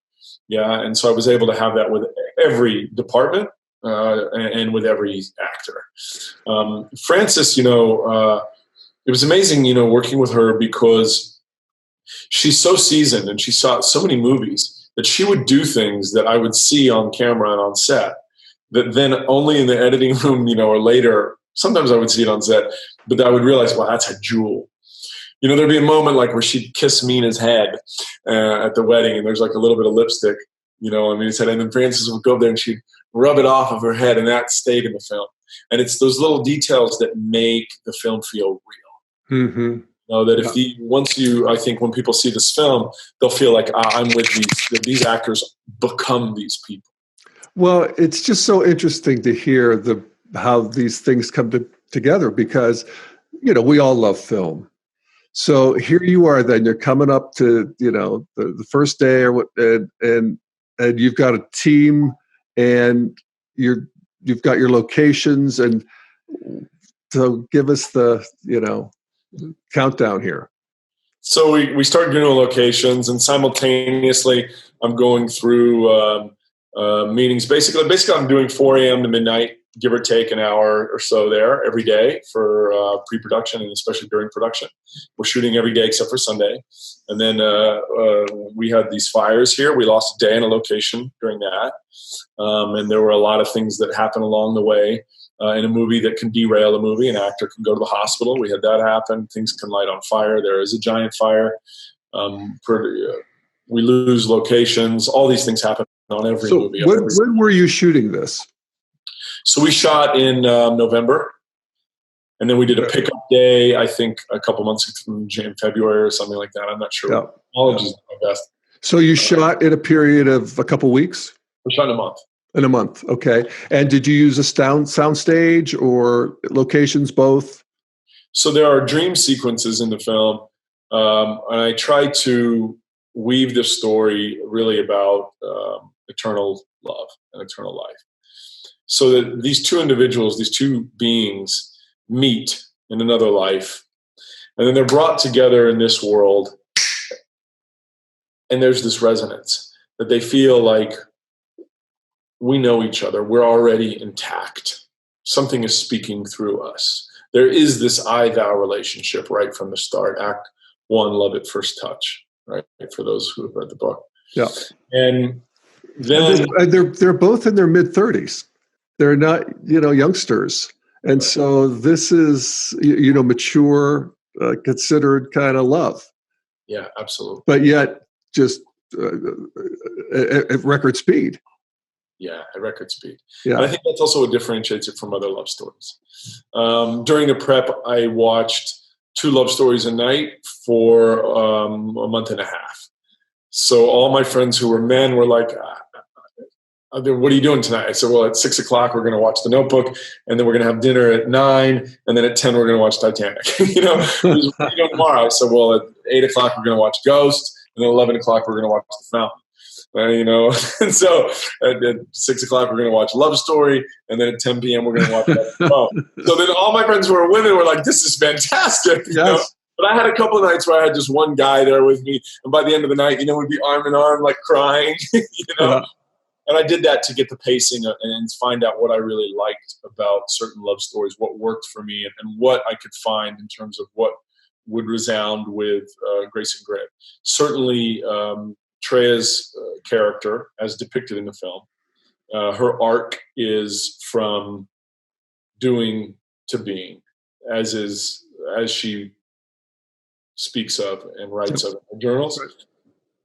Yeah. And so I was able to have that with every department. And with every actor. Frances, it was amazing, working with her, because she's so seasoned and she saw so many movies that she would do things that I would see on camera and on set that then only in the editing room, or later, sometimes I would see it on set, but I would realize, wow, that's a jewel. There'd be a moment like where she'd kiss Mena's head at the wedding, and there's like a little bit of lipstick, on Mena's head, and then Frances would go up there and she'd rub it off of her head, and that stayed in the film. And it's those little details that make the film feel real. Mm-hmm. That I think when people see this film, they'll feel like I'm with these actors become these people. Well, it's just so interesting to hear how these things come together, because, we all love film. So here you are, then you're coming up to, the first day and you've got a team, and you've got your locations, and so give us the countdown here. So we started doing locations, and simultaneously I'm going through meetings. Basically I'm doing 4 a.m. to midnight, give or take an hour or so there every day for pre-production, and especially during production. We're shooting every day except for Sunday. And then we had these fires here. We lost a day in a location during that. And there were a lot of things that happen along the way in a movie that can derail a movie. An actor can go to the hospital. We had that happen. Things can light on fire. There is a giant fire. We lose locations. All these things happen on every movie. When were you shooting this? So we shot in November, and then we did a pickup day, I think a couple months in February or something like that. I'm not sure. Apologies, is my best. So you shot in a period of a couple weeks? We shot in a month. In a month, okay. And did you use a sound stage or locations, both? So there are dream sequences in the film, and I try to weave the story really about eternal love and eternal life. So that these two individuals, these two beings, meet in another life, and then they're brought together in this world, and there's this resonance that they feel like we know each other. We're already intact. Something is speaking through us. There is this I-thou relationship right from the start. Act 1, love at first touch, right? For those who have read the book. Yeah. And then they're both in their mid-30s. They're not, youngsters. And so this is, mature considered kind of love. Yeah, absolutely. But yet just at record speed. Yeah, at record speed. Yeah. And I think that's also what differentiates it from other love stories. During the prep, I watched 2 love stories a night for a month and a half. So all my friends who were men were like, what are you doing tonight? I said, well, at 6 o'clock, we're going to watch The Notebook, and then we're going to have dinner at 9, and then at 10, we're going to watch Titanic. What are you doing tomorrow? I said, well, at 8 o'clock, we're going to watch Ghost, and then 11 o'clock, we're going to watch The Fountain. And so at 6 o'clock, we're going to watch Love Story, and then at 10 p.m., we're going to watch So then all my friends who were women were like, this is fantastic. Yes. But I had a couple of nights where I had just one guy there with me, and by the end of the night, we'd be arm in arm, like crying, Yeah. And I did that to get the pacing and find out what I really liked about certain love stories, what worked for me, and what I could find in terms of what would resound with Grace and Grit. Certainly, Treya's character, as depicted in the film, her arc is from doing to being, as she speaks of and writes of in her journals. Right.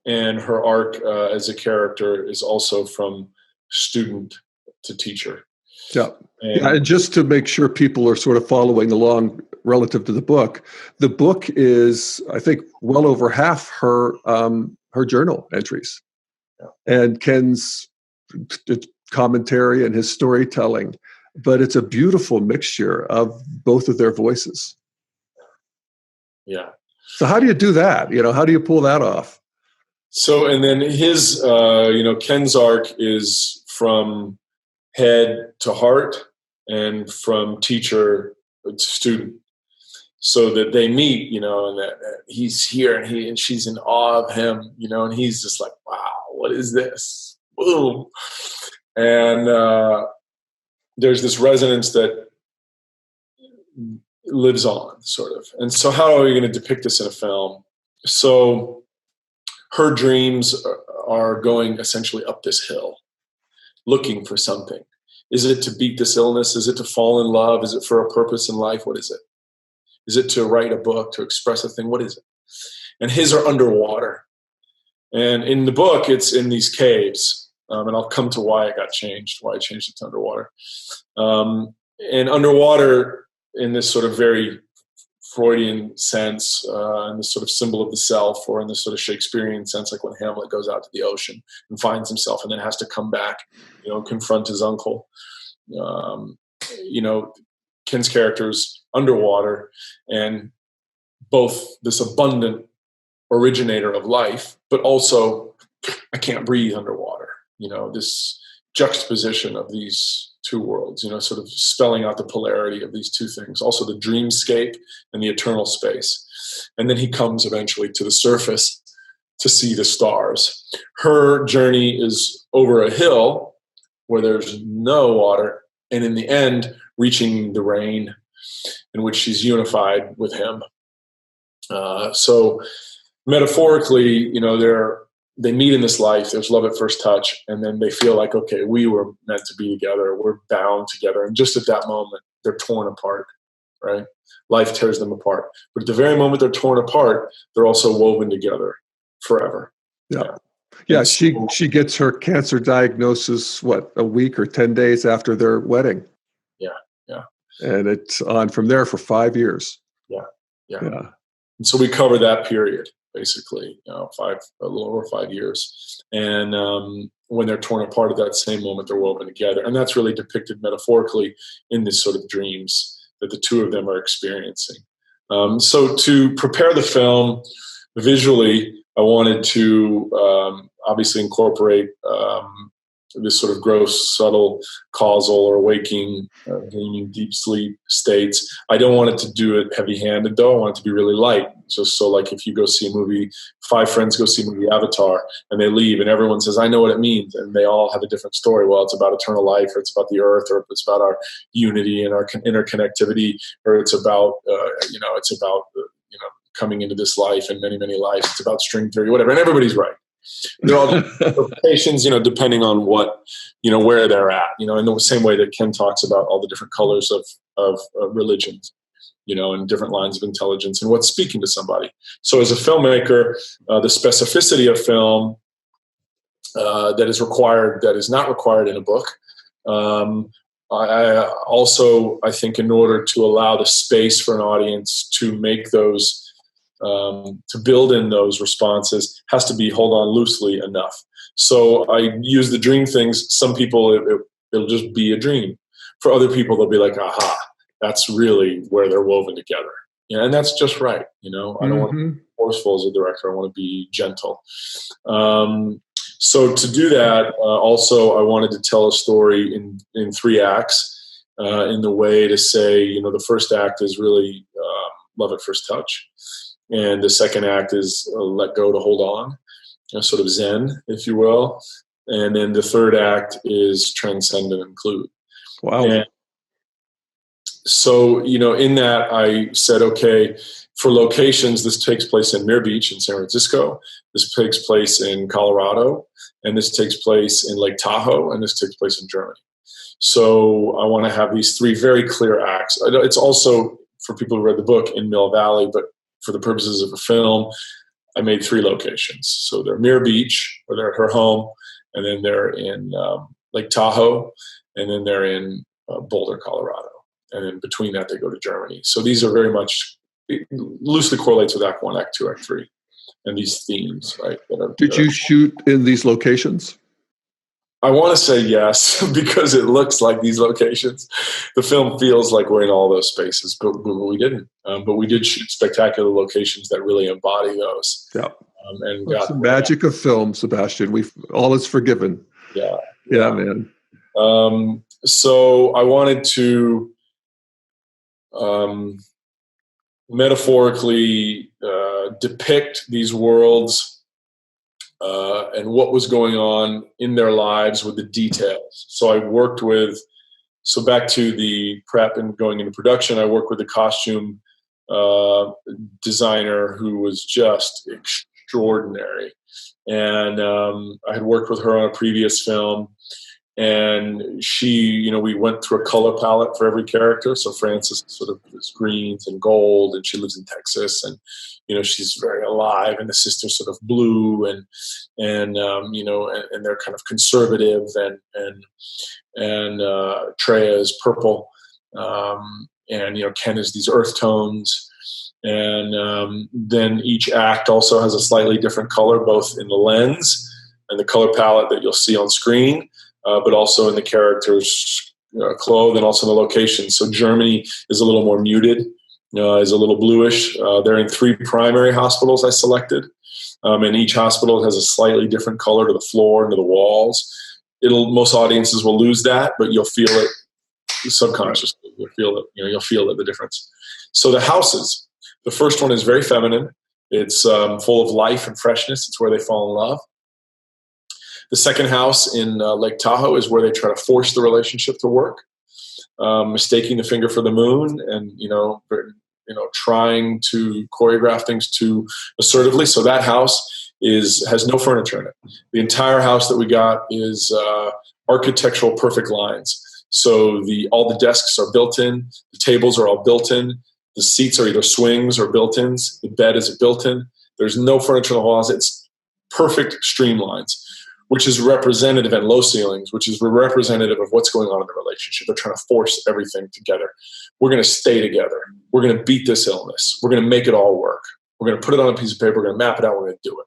And her arc as a character is also from student to teacher. Yeah. And just to make sure people are sort of following along relative to the book is, I think, well over half her journal entries. Yeah. And Ken's commentary and his storytelling. But it's a beautiful mixture of both of their voices. Yeah. So how do you do that? How do you pull that off? So, and then his, Ken's arc is from head to heart and from teacher to student, so that they meet, and that he's here and she's in awe of him, and he's just like, wow, what is this? Boom. And there's this resonance that lives on, sort of. And so how are you going to depict this in a film? So her dreams are going essentially up this hill, looking for something. Is it to beat this illness? Is it to fall in love? Is it for a purpose in life? What is it? Is it to write a book, to express a thing? What is it? And his are underwater. And in the book, it's in these caves. And I'll come to why I changed it to underwater. And underwater, in this sort of very Freudian sense, and this sort of symbol of the self, or in this sort of Shakespearean sense, like when Hamlet goes out to the ocean and finds himself and then has to come back, confront his uncle. Ken's character's underwater, and both this abundant originator of life, but also I can't breathe underwater. This juxtaposition of these two worlds, sort of spelling out the polarity of these two things. Also the dreamscape and the eternal space. And then he comes eventually to the surface to see the stars. Her journey is over a hill where there's no water, and in the end, reaching the rain, in which she's unified with him. So metaphorically, they meet in this life, there's love at first touch, and then they feel like, okay, we were meant to be together, we're bound together. And just at that moment, they're torn apart, right? Life tears them apart. But at the very moment they're torn apart, they're also woven together forever. Yeah, she gets her cancer diagnosis, a week or 10 days after their wedding. Yeah. And it's on from there for 5 years. Yeah. And so we cover that period, basically, a little over 5 years. And when they're torn apart at that same moment, they're woven together. And that's really depicted metaphorically in this sort of dreams that the two of them are experiencing. So to prepare the film visually, I wanted to obviously incorporate this sort of gross, subtle, causal or waking, dreaming, deep sleep states. I don't want it to do it heavy-handed, though. I want it to be really light. So like if you go see a movie, 5 friends go see a movie Avatar, and they leave, and everyone says, I know what it means, and they all have a different story. Well, it's about eternal life, or it's about the earth, or it's about our unity and our interconnectivity, or it's about, coming into this life and many, many lives. It's about string theory, whatever, and everybody's right. They're all interpretations, depending on what, where they're at, in the same way that Ken talks about all the different colors of religions. and different lines of intelligence and what's speaking to somebody. So as a filmmaker, the specificity of film that is required, that is not required in a book. I think in order to allow the space for an audience to make those, to build in those responses, has to be held on loosely enough. So I use the dream things. Some people, it'll just be a dream. For other people, they'll be like, aha, that's really where they're woven together. And that's just right. I don't want to be forceful as a director. I want to be gentle. So to do that, also I wanted to tell a story in 3 acts, in the way to say, the first act is really love at first touch. And the second act is let go to hold on, sort of Zen, if you will. And then the third act is transcend and include. Wow. And so, in that I said, okay, for locations, this takes place in Muir Beach in San Francisco. This takes place in Colorado, and this takes place in Lake Tahoe, and this takes place in Germany. So I want to have these 3 very clear acts. It's also, for people who read the book, in Mill Valley, but for the purposes of a film, I made 3 locations. So they're Muir Beach, where they're at her home, and then they're in Lake Tahoe, and then they're in Boulder, Colorado. And then between that, they go to Germany. So these are very much, it loosely correlates with Act 1, Act 2, Act 3, and these themes, right? Did you shoot in these locations? I want to say yes, because it looks like these locations. The film feels like we're in all those spaces, but we didn't. But we did shoot spectacular locations that really embody those. Yeah. And that's the magic of film, Sebastian. All is forgiven. Yeah, man. So I wanted to metaphorically depict these worlds and what was going on in their lives with the details. So I worked with, back to the prep and going into production, I worked with a costume designer who was just extraordinary. And I had worked with her on a previous film. And she, we went through a color palette for every character. So Frances sort of is greens and gold, and she lives in Texas, and she's very alive. And the sister's sort of blue, and they're kind of conservative, and Treya is purple, and Ken is these earth tones, and then each act also has a slightly different color, both in the lens and the color palette that you'll see on screen. But also in the characters' clothes and also in the location. So Germany is a little more muted, is a little bluish. They're in 3 primary hospitals I selected. And each hospital has a slightly different color to the floor and to the walls. Most audiences will lose that, but you'll feel it subconsciously. You'll feel it, you'll feel it, the difference. So the houses, the first one is very feminine. It's full of life and freshness. It's where they fall in love. The second house in Lake Tahoe is where they try to force the relationship to work, mistaking the finger for the moon, and trying to choreograph things too assertively. So that house has no furniture in it. The entire house that we got is architectural perfect lines. So all the desks are built in, the tables are all built in, the seats are either swings or built-ins, the bed is built-in. There's no furniture in the walls. It's perfect streamlines, which is representative, and low ceilings, which is representative of what's going on in the relationship. They're trying to force everything together. We're going to stay together. We're going to beat this illness. We're going to make it all work. We're going to put it on a piece of paper. We're going to map it out. We're going to do it.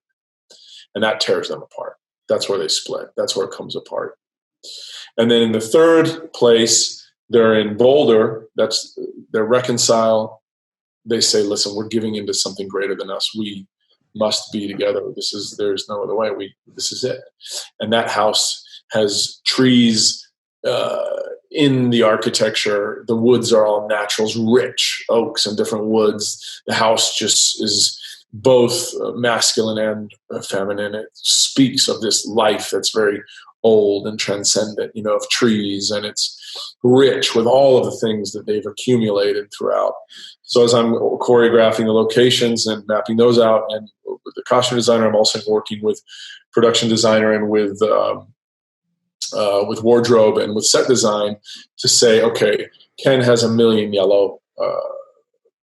And that tears them apart. That's where they split. That's where it comes apart. And then in the third place, they're in Boulder. They reconcile. They say, listen, we're giving into something greater than us. We must be together. There's no other way. This is it. And that house has trees in the architecture. The woods are all naturals, rich oaks and different woods. The house just is both masculine and feminine. It speaks of this life that's very old and transcendent, of trees, and it's rich with all of the things that they've accumulated throughout. So as I'm choreographing the locations and mapping those out, and with the costume designer, I'm also working with production designer and with wardrobe and with set design to say, okay, Ken has a million yellow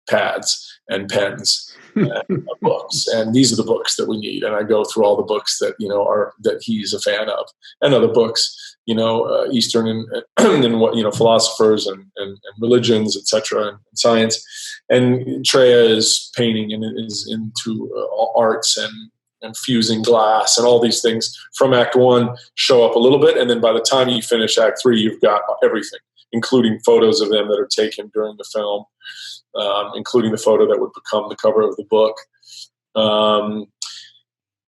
pads and pens and books, and these are the books that we need. And I go through all the books that that he's a fan of, and other books, Eastern and what philosophers and religions, etc., and science. And Treya is painting and is into arts and fusing glass, and all these things from Act 1 show up a little bit, and then by the time you finish Act 3, you've got everything, including photos of them that are taken during the film, including the photo that would become the cover of the book.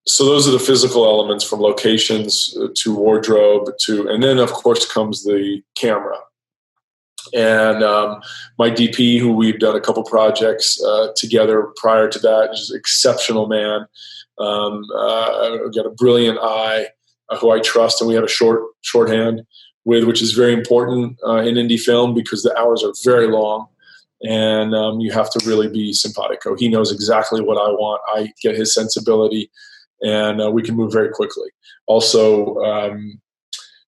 So those are the physical elements, from locations to wardrobe and then of course comes the camera. And my DP, who we've done a couple projects together prior to that, is an exceptional man. Got a brilliant eye, who I trust, and we have a shorthand with, which is very important in indie film because the hours are very long, and you have to really be simpatico. He knows exactly what I want. I get his sensibility, and we can move very quickly. Also,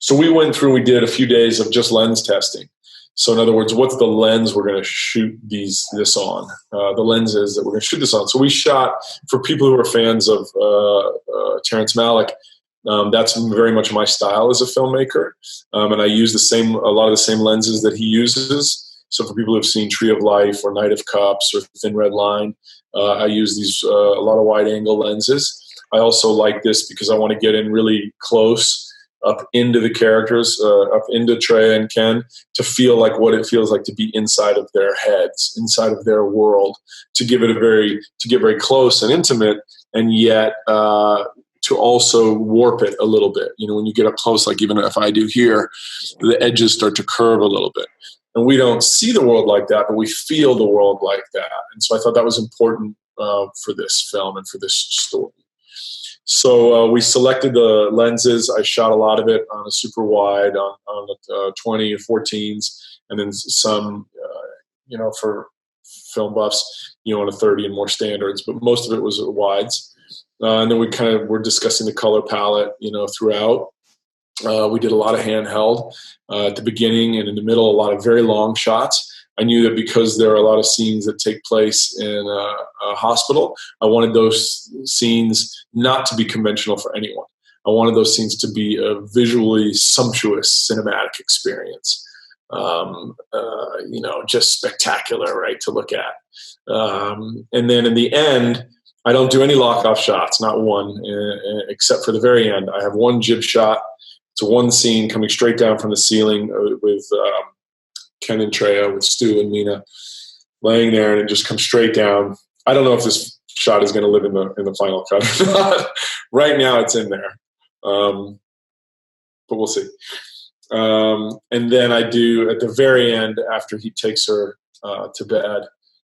so we did a few days of just lens testing. So in other words, what's the lens we're going to shoot this on? The lenses that we're going to shoot this on. So we shot, for people who are fans of Terrence Malick, that's very much my style as a filmmaker. And I use a lot of the same lenses that he uses. So for people who have seen Tree of Life or Night of Cups or Thin Red Line, I use these a lot of wide angle lenses. I also like this because I want to get in really close up into the characters, up into Treya and Ken, to feel like what it feels like to be inside of their heads, inside of their world, to get very close and intimate, and yet to also warp it a little bit. When you get up close, like even if I do here, the edges start to curve a little bit. And we don't see the world like that, but we feel the world like that. And so I thought that was important for this film and for this story. So we selected the lenses. I shot a lot of it on a super wide, on the 20 or 14s, and then some, for film buffs, on a 30 and more standards. But most of it was wides. And then we were discussing the color palette, throughout. We did a lot of handheld at the beginning, and in the middle, a lot of very long shots. I knew that because there are a lot of scenes that take place in a hospital, I wanted those scenes not to be conventional for anyone. I wanted those scenes to be a visually sumptuous cinematic experience. Just spectacular, right, to look at. And then in the end, I don't do any lock-off shots, not one, except for the very end. I have one jib shot. It's one scene coming straight down from the ceiling with Ken and Treya, with Stu and Mena laying there, and it just comes straight down. I don't know if this shot is going to live in the final cut or not. Right now it's in there. But we'll see. And then I do, at the very end, after he takes her to bed,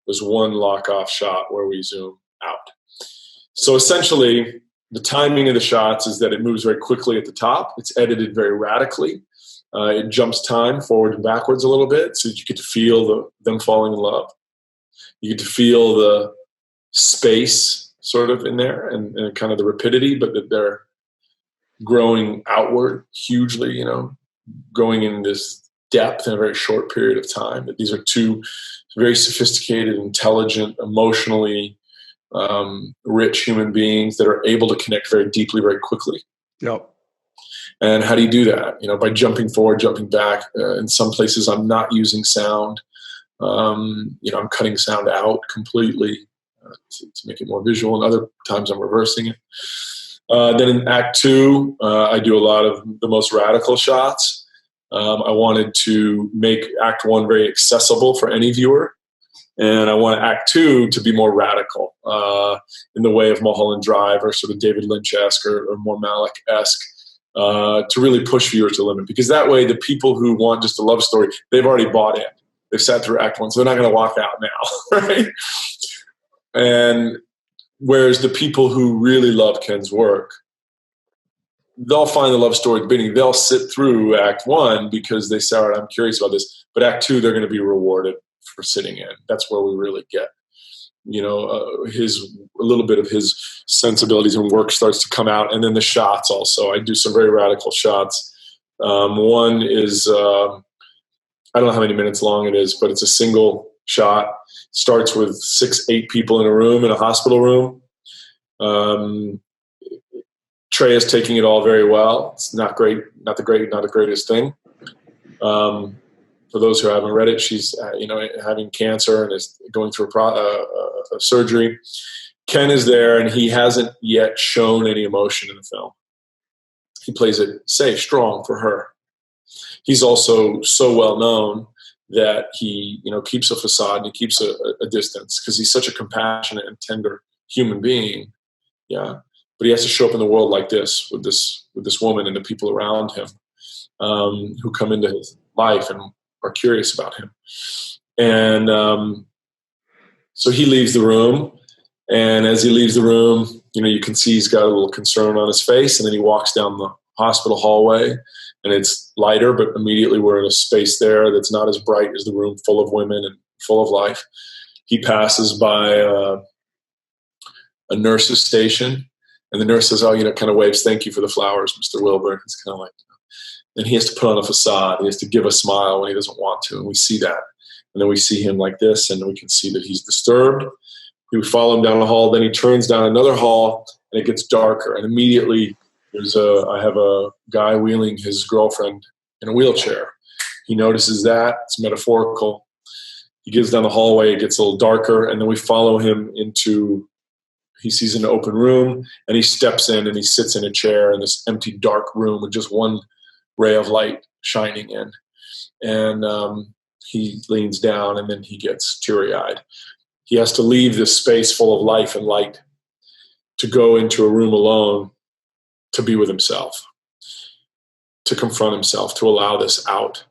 there's one lock-off shot where we zoom out. So essentially, the timing of the shots is that it moves very quickly at the top. It's edited very radically. It jumps time forward and backwards a little bit, so that you get to feel them falling in love. You get to feel the space sort of in there, and kind of the rapidity, but that they're growing outward hugely, going in this depth in a very short period of time. That these are two very sophisticated, intelligent, emotionally rich human beings that are able to connect very deeply, very quickly. Yep. And how do you do that? By jumping forward, jumping back. In some places, I'm not using sound. I'm cutting sound out completely to make it more visual. And other times, I'm reversing it. Then in Act 2, I do a lot of the most radical shots. I wanted to make Act 1 very accessible for any viewer. And I want Act 2 to be more radical in the way of Mulholland Drive, or sort of David Lynch-esque or more Malick-esque. To really push viewers to the limit, because that way the people who want just a love story, they've already bought in. They've sat through Act 1, so they're not going to walk out now, right? And whereas the people who really love Ken's work, they'll find the love story at the beginning. They'll sit through Act 1 because they say, all right, I'm curious about this. But Act 2, they're going to be rewarded for sitting in. That's where we really get a little bit of his sensibilities and work starts to come out. And then the shots also. I do some very radical shots. One is, I don't know how many minutes long it is, but it's a single shot. Starts with 6-8 people in a room, in a hospital room. Treya is taking it all very well. It's not great, not the greatest thing. For those who haven't read it, she's having cancer and is going through a surgery. Ken is there, and he hasn't yet shown any emotion in the film. He plays it safe, strong for her. He's also so well known that he, keeps a facade and he keeps a distance because he's such a compassionate and tender human being. Yeah, but he has to show up in the world like this with this woman and the people around him who come into his life and are curious about him. And so he leaves the room, and as he leaves the room, you can see he's got a little concern on his face, and then he walks down the hospital hallway, and it's lighter, but immediately we're in a space there that's not as bright as the room full of women and full of life. He passes by a nurse's station, and the nurse says, kind of waves, "Thank you for the flowers, Mr. Wilber." And it's kind of like, and he has to put on a facade. He has to give a smile when he doesn't want to, and we see that. And then we see him like this, and we can see that he's disturbed. We follow him down the hall. Then he turns down another hall, and it gets darker. And immediately, I have a guy wheeling his girlfriend in a wheelchair. He notices that. It's metaphorical. He gives down the hallway. It gets a little darker, and then we follow him into. He sees an open room, and he steps in, and he sits in a chair in this empty, dark room with just one ray of light shining in. And he leans down, and then he gets teary-eyed. He has to leave this space full of life and light to go into a room alone to be with himself, to confront himself, to allow this out.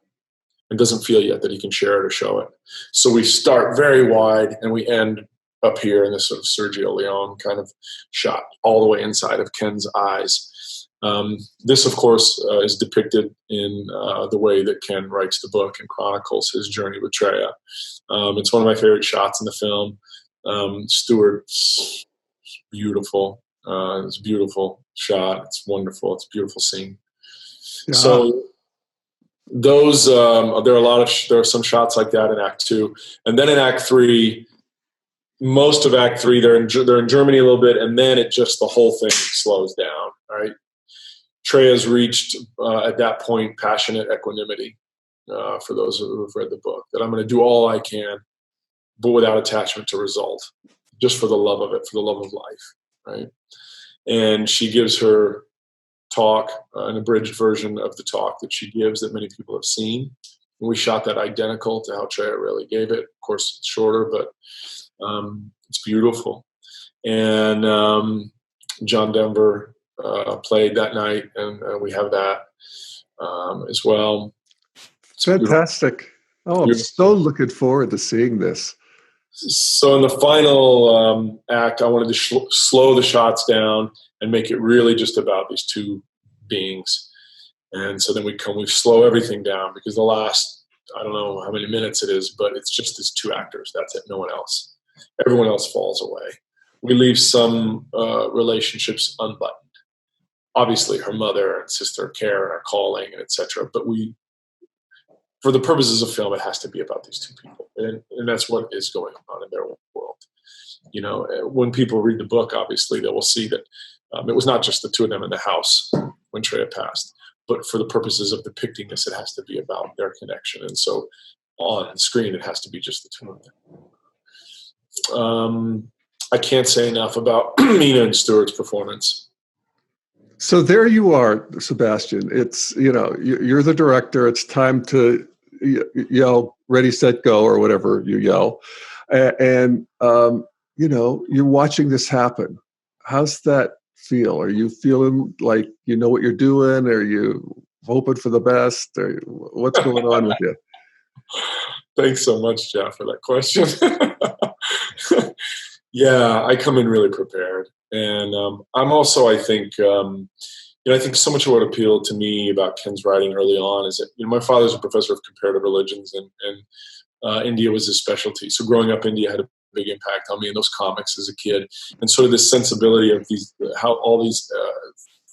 And doesn't feel yet that he can share it or show it. So we start very wide, and we end up here in this sort of Sergio Leone kind of shot all the way inside of Ken's eyes. This, of course, is depicted in the way that Ken writes the book and chronicles his journey with Treya. It's one of my favorite shots in the film. Stuart's beautiful. It's a beautiful shot. It's wonderful. It's a beautiful scene. Yeah. So those there are some shots like that in Act 2, and then in Act 3. Most of Act 3, they're in Germany a little bit, and then the whole thing slows down. Right, Treya's reached at that point passionate equanimity. For those who have read the book, that I'm going to do all I can, but without attachment to result, just for the love of it, for the love of life. Right, and she gives her talk, an abridged version of the talk that she gives that many people have seen. And we shot that identical to how Treya really gave it. Of course, it's shorter, but it's beautiful. And John Denver played that night, and we have that as well. It's fantastic. Oh, I'm so looking forward to seeing this. So in the final act, I wanted to slow the shots down and make it really just about these two beings. And so then we slow everything down, because the last, I don't know how many minutes it is, but it's just these two actors. That's it. No one else. Everyone else falls away. We leave some relationships unbuttoned. Obviously, her mother and sister care and are calling, and etc. But for the purposes of film, it has to be about these two people, and that's what is going on in their world. When people read the book, obviously they will see that it was not just the two of them in the house when Treya passed, but for the purposes of depicting this, it has to be about their connection, and so on screen, it has to be just the two of them. I can't say enough about Mena and Stuart's performance. So there you are, Sebastian. It's, you're the director. It's time to yell, ready, set, go, or whatever you yell. And you're watching this happen. How's that feel? Are you feeling like you know what you're doing? Are you hoping for the best? Or what's going on with you? Thanks so much, Jeff, for that question. Yeah, I come in really prepared. And I'm also, I think so much of what appealed to me about Ken's writing early on is that, my father's a professor of comparative religions, and India was his specialty. So growing up, India had a big impact on me and those comics as a kid. And sort of this sensibility of how all these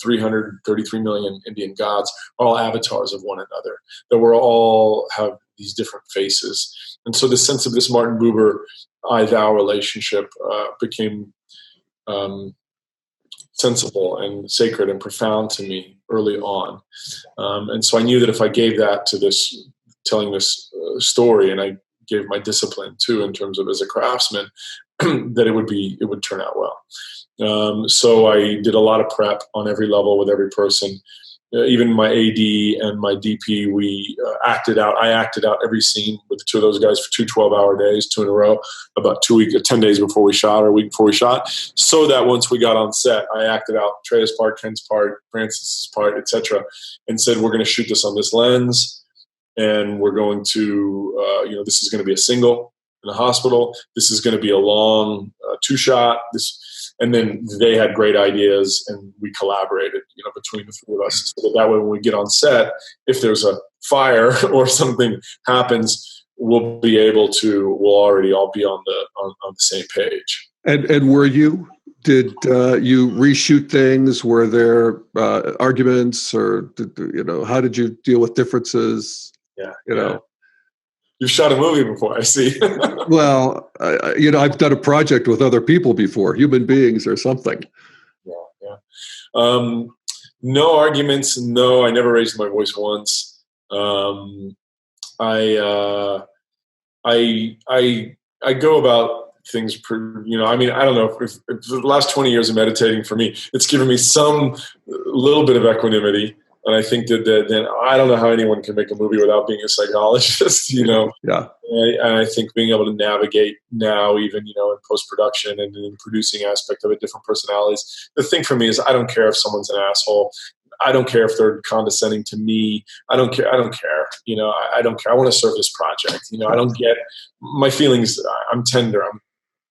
333 million Indian gods are all avatars of one another, that we're all have these different faces. And so the sense of this Martin Buber I-thou relationship became sensible and sacred and profound to me early on. And so I knew that if I gave that to this, telling this story, and I gave my discipline too, in terms of as a craftsman, that it would turn out well. So I did a lot of prep on every level with every person. Even my AD and my DP, we acted out. I acted out every scene with the two of those guys for 2 12-hour days, 2 in a row, about 10 days before we shot, or a week before we shot, so that once we got on set, I acted out Treya's part, Ken's part, Francis's part, etc., and said, we're going to shoot this on this lens, and we're going to, this is going to be a single in a hospital. This is going to be a long 2-shot. And then they had great ideas, and we collaborated, between the 3 of us. So that way, when we get on set, if there's a fire or something happens, we'll already all be on the same page. And did you reshoot things? Were there arguments, or how did you deal with differences? Yeah. You've shot a movie before, I see. Well, I've done a project with other people before, human beings or something. Yeah. No arguments. No, I never raised my voice once. I go about things. I don't know if the last 20 years of meditating for me, it's given me some little bit of equanimity. And I think that then I don't know how anyone can make a movie without being a psychologist, Yeah. And I think being able to navigate now, even, in post-production and in the producing aspect of it, different personalities. The thing for me is I don't care if someone's an asshole. I don't care if they're condescending to me. I don't care. I don't care. I don't care. I want to serve this project. I don't get my feelings. I'm tender. I'm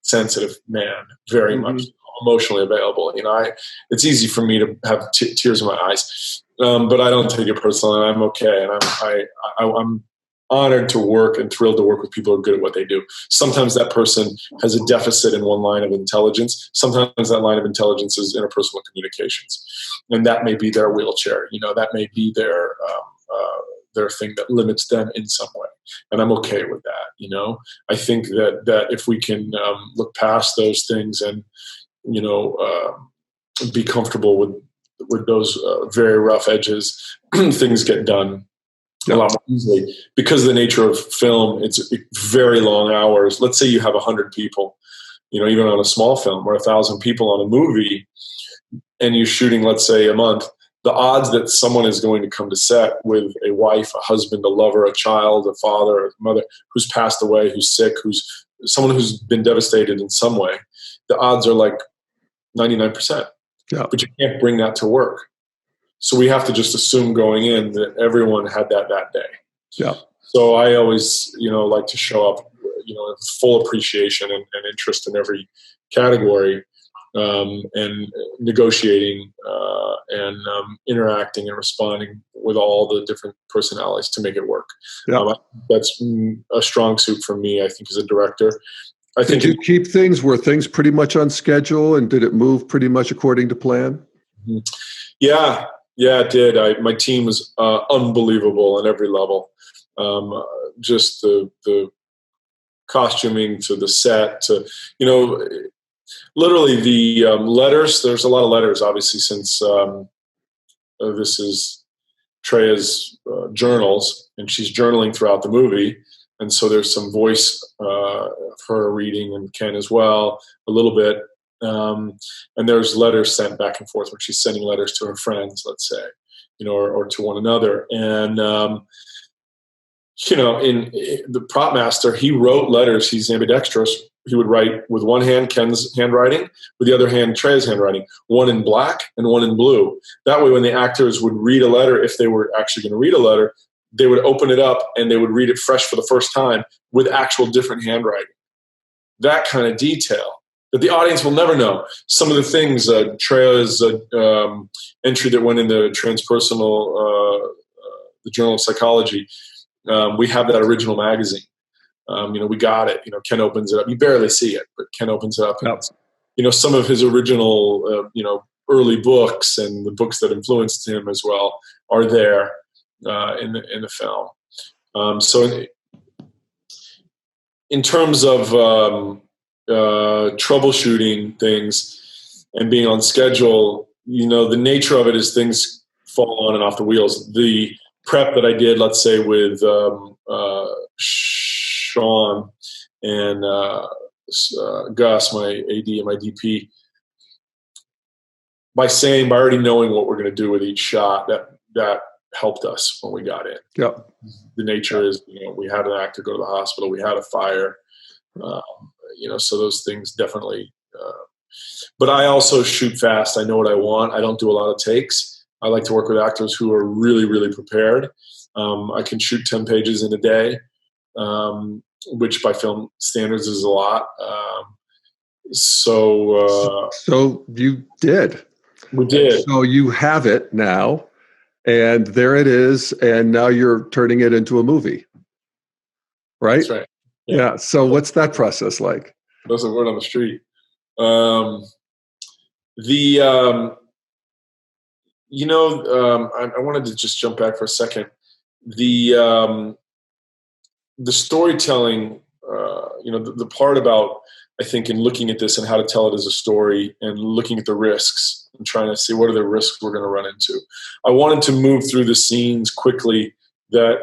sensitive man, very much emotionally available. It's easy for me to have tears in my eyes. But I don't take it personally, and I'm okay. And I'm honored to work and thrilled to work with people who are good at what they do. Sometimes that person has a deficit in one line of intelligence. Sometimes that line of intelligence is interpersonal communications, and that may be their wheelchair. That may be their thing that limits them in some way, and I'm okay with that. I think that if we can look past those things and be comfortable with those very rough edges, things get done a lot more easily. Because of the nature of film, it's very long hours. Let's say you have 100 people, even on a small film, or 1,000 people on a movie, and you're shooting, let's say, a month. The odds that someone is going to come to set with a wife, a husband, a lover, a child, a father, a mother who's passed away, who's sick, who's someone who's been devastated in some way, the odds are like 99%. Yeah. But you can't bring that to work. So we have to just assume going in that everyone had that day. Yeah. So I always, like to show up, with full appreciation and interest in every category, and negotiating and interacting and responding with all the different personalities to make it work. Yeah. That's a strong suit for me, I think, as a director. Did you keep things? Were things pretty much on schedule, and did it move pretty much according to plan? Yeah, it did. My team was unbelievable on every level. Just the costuming to the set to, literally the letters. There's a lot of letters, obviously, since this is Treya's journals, and she's journaling throughout the movie. And so there's some voice of her reading, and Ken as well, a little bit. And there's letters sent back and forth when she's sending letters to her friends, let's say, or to one another. And, in the prop master, he wrote letters. He's ambidextrous. He would write with one hand Ken's handwriting, with the other hand Treya's handwriting, one in black and one in blue. That way, when the actors would read a letter, if they were actually going to read a letter, they would open it up and they would read it fresh for the first time with actual different handwriting. That kind of detail that the audience will never know. Some of the things, Treya's entry that went in the transpersonal, the Journal of Psychology, we have that original magazine. We got it. Ken opens it up. You barely see it, but Ken opens it up. And, some of his original, early books and the books that influenced him as well are there in the film. So in terms of troubleshooting things and being on schedule, the nature of it is things fall on and off the wheels. The prep that I did, let's say with Sean and Gus, my AD and my DP, by already knowing what we're going to do with each shot, that helped us when we got in. Yeah. The nature is, we had an actor go to the hospital, we had a fire, so those things definitely. But I also shoot fast. I know what I want. I don't do a lot of takes. I like to work with actors who are really, really prepared. I can shoot 10 pages in a day, which by film standards is a lot. So you did. We did. So you have it now, and there it is, and now you're turning it into a movie, right? That's right. Yeah. So what's that process like? That's a word on the street. I wanted to just jump back for a second. The storytelling, the part about, I think, in looking at this and how to tell it as a story and looking at the risks and trying to see what are the risks we're going to run into. I wanted to move through the scenes quickly that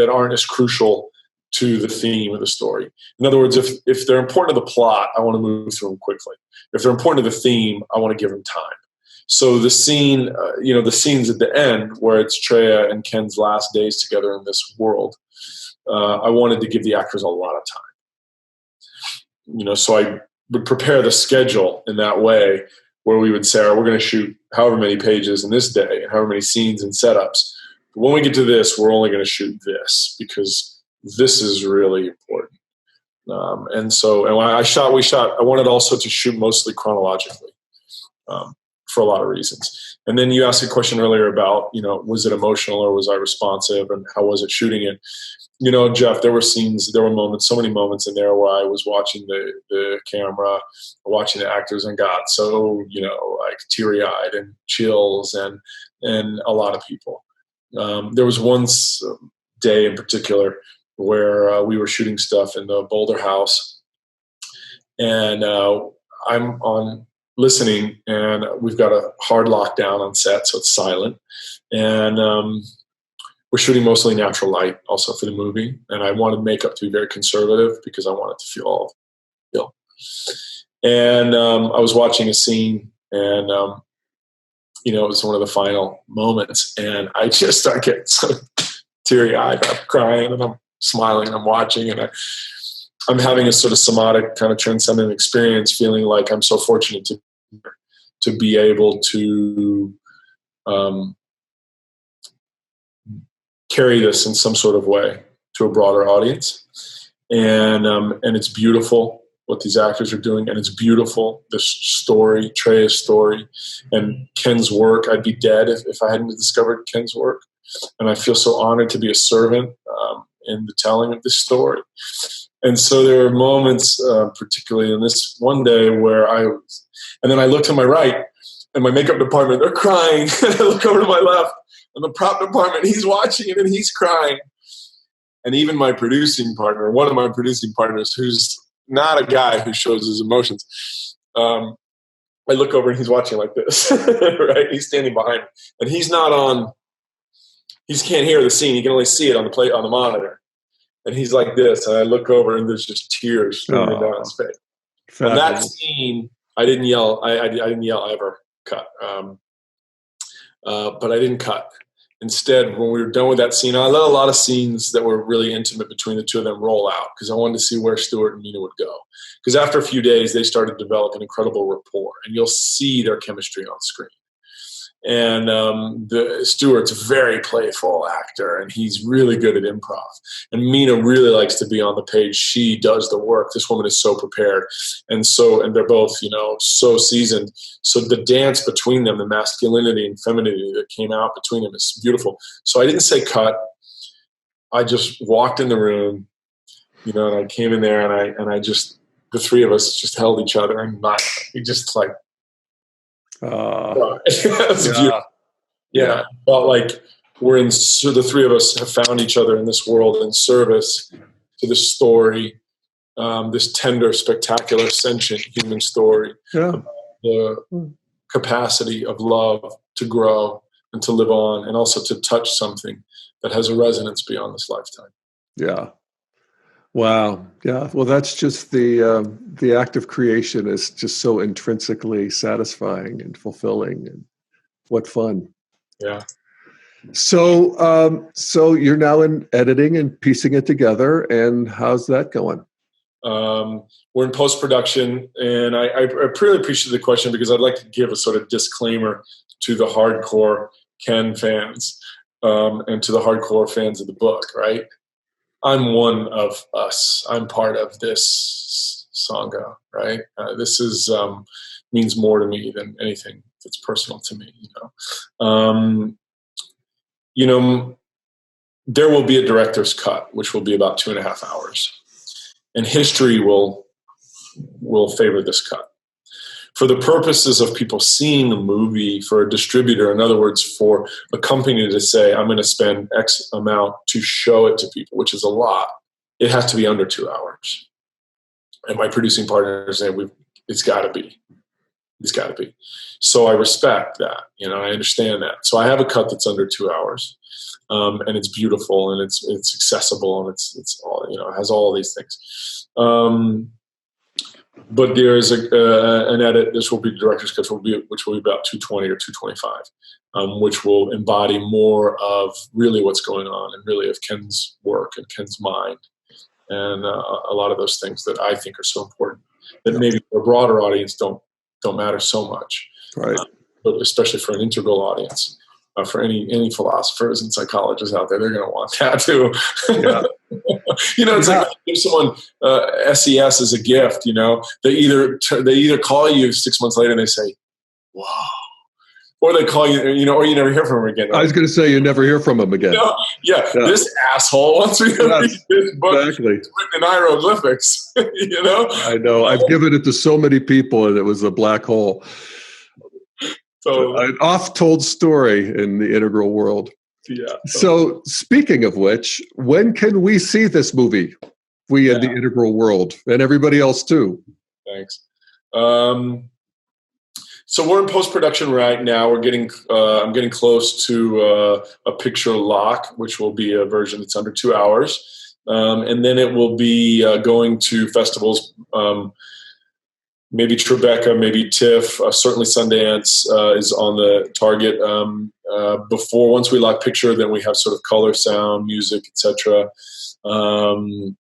aren't as crucial to the theme of the story. In other words, if they're important to the plot, I want to move through them quickly. If they're important to the theme, I want to give them time. So the scene, the scenes at the end where it's Treya and Ken's last days together in this world, I wanted to give the actors a lot of time. So I would prepare the schedule in that way where we would say, all right, we're going to shoot however many pages in this day and however many scenes and setups. But when we get to this, we're only going to shoot this because this is really important. And when we shot, I wanted also to shoot mostly chronologically for a lot of reasons. And then you asked a question earlier about, was it emotional or was I responsive and how was it shooting it? Jeff, there were moments, so many moments in there where I was watching the camera, watching the actors and got so, like teary-eyed and chills and a lot of people. There was one day in particular where we were shooting stuff in the Boulder house and I'm on listening and we've got a hard lockdown on set, so it's silent. And we're shooting mostly natural light also for the movie. And I wanted makeup to be very conservative because I wanted to feel all. And I was watching a scene and, it was one of the final moments. And I just start getting so teary-eyed. I'm crying and I'm smiling and I'm watching. And I'm having a sort of somatic kind of transcendent experience, feeling like I'm so fortunate to be able to carry this in some sort of way to a broader audience. And it's beautiful what these actors are doing. And it's beautiful, this story, Treya's story and Ken's work. I'd be dead if I hadn't discovered Ken's work. And I feel so honored to be a servant in the telling of this story. And so there were moments, particularly in this one day where and then I look to my right and my makeup department, they're crying. And I look over to my left and the prop department, he's watching it and he's crying. And even my producing partner, one of my producing partners, who's not a guy who shows his emotions, I look over and he's watching like this, right? He's standing behind me and he can't hear the scene. He can only see it on the monitor. And he's like this. And I look over and there's just tears streaming down his face. On that scene, I didn't yell. I didn't yell ever. Cut. But I didn't cut. Instead, when we were done with that scene, I let a lot of scenes that were really intimate between the two of them roll out because I wanted to see where Stuart and Mena would go. Because after a few days, they started to develop an incredible rapport, and you'll see their chemistry on screen. And Stuart's a very playful actor, and he's really good at improv. And Mena really likes to be on the page. She does the work. This woman is so prepared. And they're both, so seasoned. So the dance between them, the masculinity and femininity that came out between them is beautiful. So I didn't say cut. I just walked in the room, and I came in there and I just, the three of us just held each other and we just like, It's beautiful. Yeah. Yeah, it felt like so the three of us have found each other in this world in service to this story, this tender, spectacular, sentient human story. Yeah. The capacity of love to grow and to live on, and also to touch something that has a resonance beyond this lifetime. Yeah. Wow. Yeah. Well, that's just the act of creation is just so intrinsically satisfying and fulfilling, and what fun. Yeah. So you're now in editing and piecing it together, and how's that going? We're in post-production, and I really appreciate the question, because I'd like to give a sort of disclaimer to the hardcore Ken fans, and to the hardcore fans of the book, right? I'm one of us. I'm part of this sangha, right? This is means more to me than anything that's personal to me, there will be a director's cut, which will be about 2.5 hours. And history will favor this cut. For the purposes of people seeing the movie, for a distributor, in other words, for a company to say, I'm going to spend X amount to show it to people, which is a lot, it has to be under 2 hours. And my producing partner is saying, it's got to be. It's got to be. So I respect that. I understand that. So I have a cut that's under 2 hours. And it's beautiful, and it's accessible, and it's all, it has all these things. But there is an edit. This will be the director's cut, which will be about 220 or 225, which will embody more of really what's going on, and really of Ken's work and Ken's mind, and a lot of those things that I think are so important that maybe for a broader audience don't matter so much, Right? But especially for an integral audience. For any philosophers and psychologists out there, they're going to want that too. Yeah. It's like give someone SES as a gift. They either call you 6 months later and they say, "Wow," or they call you, or you never hear from them again. Right? I was going to say you never hear from them again. Yeah, this asshole wants me to read this book. Exactly. It's written in hieroglyphics. I know. I've given it to so many people, and it was a black hole. So, an oft-told story in the integral world. Yeah. So speaking of which, when can we see this movie? We in the integral world, and everybody else too. Thanks. So we're in post-production right now. I'm getting close to a picture lock, which will be a version that's under 2 hours. And then it will be going to festivals, maybe Tribeca, maybe TIFF, certainly Sundance is on the target. Once we lock picture, then we have sort of color, sound, music, etc. And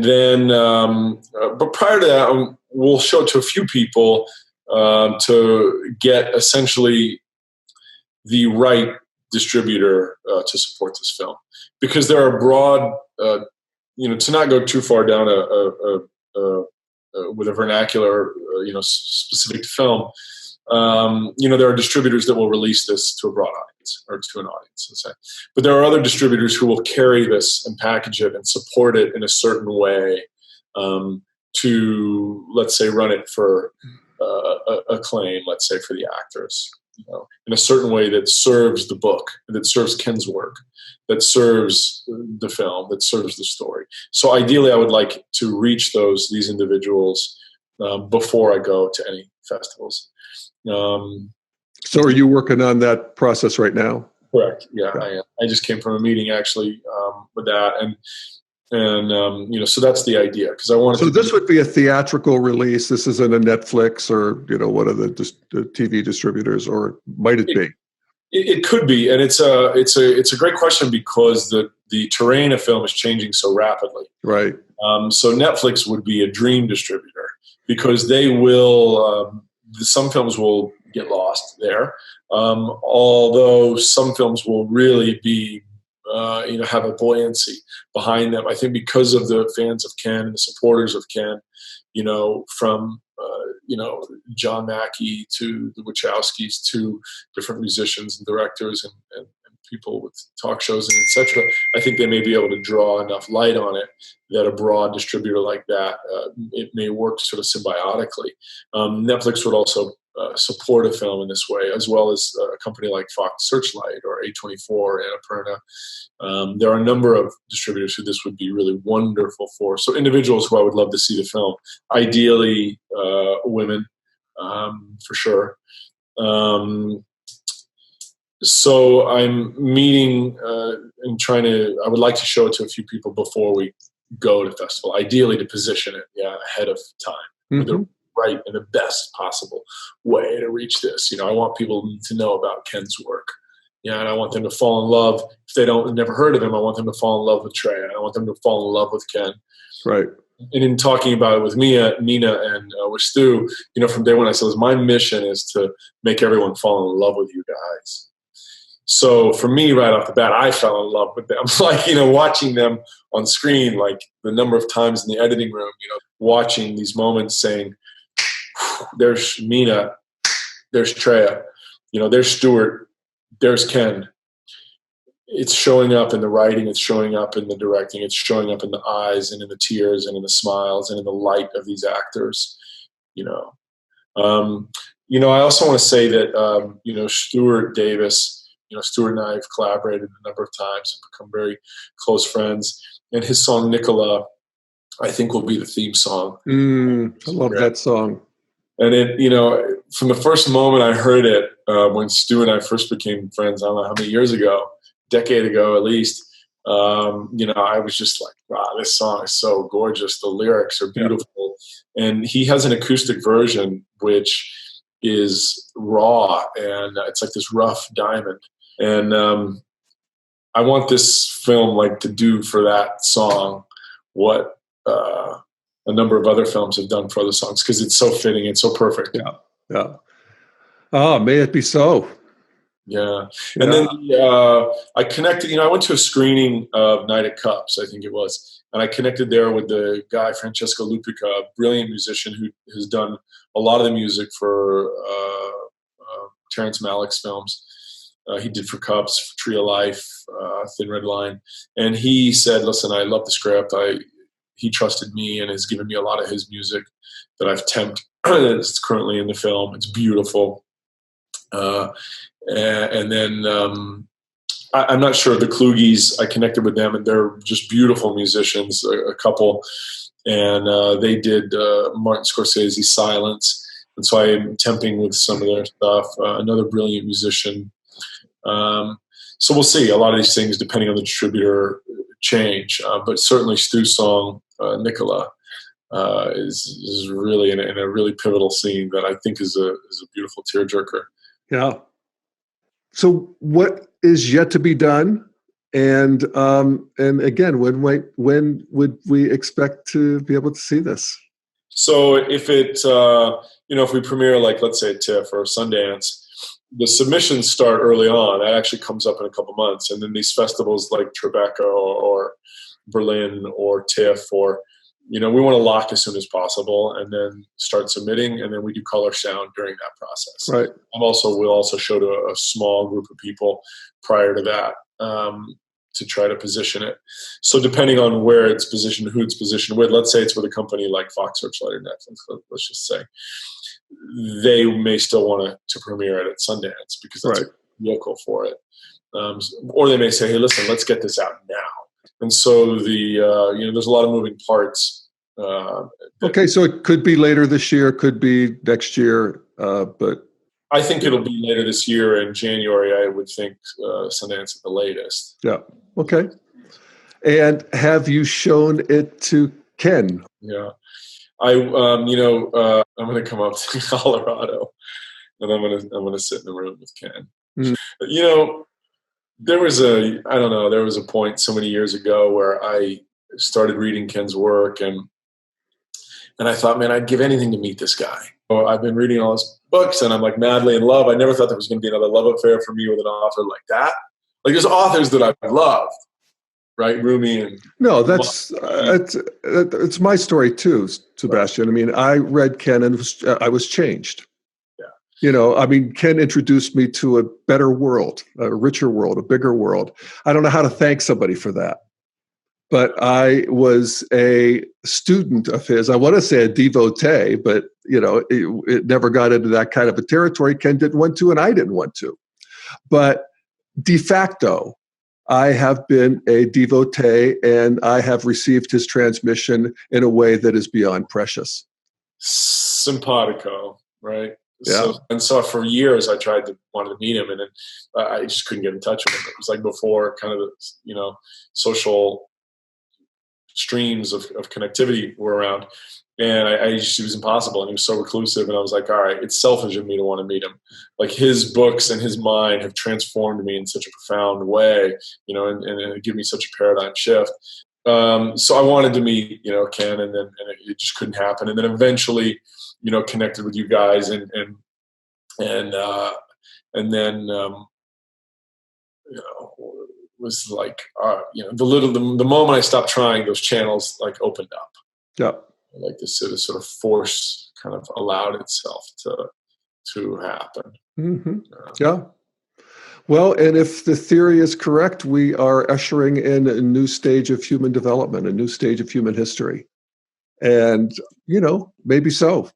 then, but prior to that, we'll show it to a few people to get essentially the right distributor to support this film, because there are broad, to not go too far down with a vernacular, specific film. There are distributors that will release this to a broad audience, or to an audience, let's say. But there are other distributors who will carry this and package it and support it in a certain way to, let's say, run it for acclaim, let's say, for the actors, in a certain way that serves the book, that serves Ken's work, that serves the film, that serves the story. So ideally, I would like to reach these individuals before I go to any festivals. So are you working on that process right now? Correct. Yeah, I am. I just came from a meeting actually with that, and so that's the idea, because I wanted. So this would be a theatrical release. This isn't a Netflix or one of the TV distributors, or might it be? It could be, and it's a great question, because the terrain of film is changing so rapidly. Right. So Netflix would be a dream distributor, because they will. Some films will get lost there, although some films will really be, have a buoyancy behind them. I think because of the fans of Ken and the supporters of Ken, from John Mackey to the Wachowskis to different musicians and directors and people with talk shows and etc. I think they may be able to draw enough light on it that a broad distributor like that, it may work sort of symbiotically. Netflix would also support a film in this way, as well as a company like Fox Searchlight or A24 or Annapurna. There are a number of distributors who this would be really wonderful for. So individuals who I would love to see the film, ideally women, for sure. So I'm meeting and I would like to show it to a few people before we go to festival, ideally to position it ahead of time, with the right and the best possible way to reach this. I want people to know about Ken's work. And I want them to fall in love. If they never heard of him, I want them to fall in love with Treya. I want them to fall in love with Ken. Right. And in talking about it with Mena, and with Stu, from day one, I said, my mission is to make everyone fall in love with you guys. So for me, right off the bat, I fell in love with them. Like, watching them on screen, like the number of times in the editing room, watching these moments saying, there's Mena, there's Treya, there's Stuart, there's Ken. It's showing up in the writing, it's showing up in the directing, it's showing up in the eyes and in the tears and in the smiles and in the light of these actors, I also want to say that, Stuart Davis, Stuart and I have collaborated a number of times and become very close friends. And his song, Nicola, I think will be the theme song. I love that song. And it, from the first moment I heard it, when Stu and I first became friends, I don't know how many years ago, decade ago at least, I was just like, wow, this song is so gorgeous. The lyrics are beautiful. Yeah. And he has an acoustic version, which is raw, and it's like this rough diamond. And I want this film to do for that song what a number of other films have done for other songs, because it's so fitting, it's so perfect. Yeah. Oh, may it be so. Yeah. And then I connected, I went to a screening of Night at Cups, I think it was, and I connected there with the guy, Francesco Lupica, a brilliant musician who has done a lot of the music for Terrence Malick's films. He did for Cups, for Tree of Life, Thin Red Line. And he said, listen, I love the script. He trusted me and has given me a lot of his music that I've temped. It's currently in the film. It's beautiful. And then I'm not sure, the Kluges, I connected with them, and they're just beautiful musicians, a couple. And they did Martin Scorsese's Silence. And so I'm temping with some of their stuff. Another brilliant musician. So we'll see. A lot of these things, depending on the distributor, change. But certainly Stu's song, Nicola, is really in a really pivotal scene that I think is a beautiful tearjerker. Yeah. So what is yet to be done? And again, when would we expect to be able to see this? So if if we premiere, let's say at TIFF or Sundance, the submissions start early on. That actually comes up in a couple months. And then these festivals like Tribeca or Berlin or TIFF, or, we want to lock as soon as possible and then start submitting. And then we do color sound during that process. Right. We'll also show to a small group of people prior to that, to try to position it. So depending on where it's positioned, who it's positioned with, let's say it's with a company like Fox Searchlight or Netflix, let's just say, they may still want to premiere it at Sundance because that's a vehicle for it. Or they may say, hey, listen, let's get this out now. And so there's a lot of moving parts. Okay, so it could be later this year, could be next year, but I think it'll be later this year in January. I would think Sundance at the latest. Yeah. Okay. And have you shown it to Ken? Yeah. I'm going to come up to Colorado, and I'm going to sit in the room with Ken. Mm. There was a point so many years ago where I started reading Ken's work, and I thought, man, I'd give anything to meet this guy. I've been reading all his books, and I'm madly in love. I never thought there was going to be another love affair for me with an author like that. There's authors that I've loved, right? Rumi and it's my story too, Sebastian. I mean, I read Ken and I was changed. Yeah, I mean, Ken introduced me to a better world, a richer world, a bigger world. I don't know how to thank somebody for that. But I was a student of his. I want to say a devotee, but it never got into that kind of a territory. Ken didn't want to, and I didn't want to. But de facto, I have been a devotee, and I have received his transmission in a way that is beyond precious. Simpatico, right? Yeah. So for years I wanted to meet him, and then I just couldn't get in touch with him. It was like before kind of the social streams of connectivity were around, and it was impossible, and he was so reclusive, and I was like, all right, it's selfish of me to want to meet him. Like, his books and his mind have transformed me in such a profound way, and it gave me such a paradigm shift. So I wanted to meet, Ken, and it just couldn't happen. And then eventually, connected with you guys, and then was like, the moment I stopped trying, those channels like opened up. Yeah. Like this sort of force kind of allowed itself to happen. Mm-hmm. Yeah. Well, and if the theory is correct, we are ushering in a new stage of human development, a new stage of human history. And, maybe so.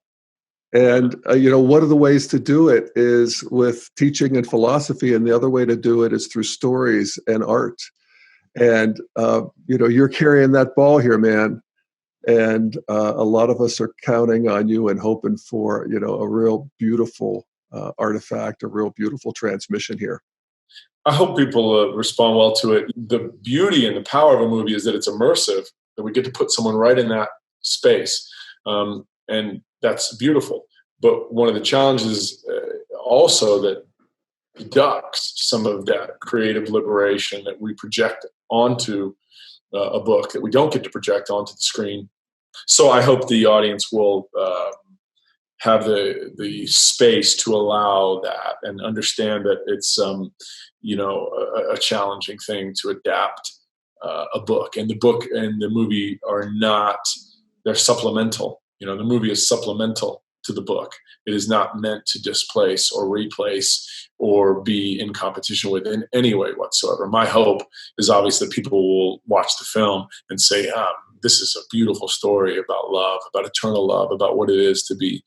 And, one of the ways to do it is with teaching and philosophy. And the other way to do it is through stories and art. And, you're carrying that ball here, man. And a lot of us are counting on you and hoping for, a real beautiful artifact, a real beautiful transmission here. I hope people respond well to it. The beauty and the power of a movie is that it's immersive, that we get to put someone right in that space. And that's beautiful. But one of the challenges also that deducts some of that creative liberation that we project onto a book that we don't get to project onto the screen. So I hope the audience will have the space to allow that and understand that it's a challenging thing to adapt a book. And the book and the movie are not, they're supplemental. The movie is supplemental to the book. It is not meant to displace or replace or be in competition with in any way whatsoever. My hope is obviously that people will watch the film and say, this is a beautiful story about love, about eternal love, about what it is to be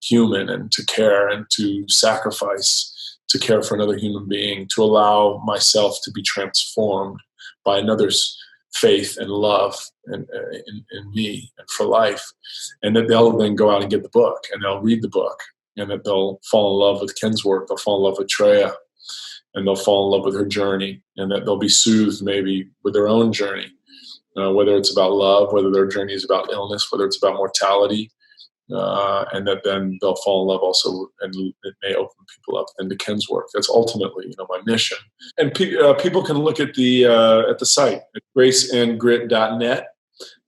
human and to care and to sacrifice, to care for another human being, to allow myself to be transformed by another's faith and love in me and for life. And that they'll then go out and get the book, and they'll read the book, and that they'll fall in love with Ken's work, they'll fall in love with Treya, and they'll fall in love with her journey, and that they'll be soothed maybe with their own journey, whether it's about love, whether their journey is about illness, whether it's about mortality, and that then they'll fall in love also, and it may open people up then to Ken's work. That's ultimately, my mission. And people can look at the site at graceandgrit.net,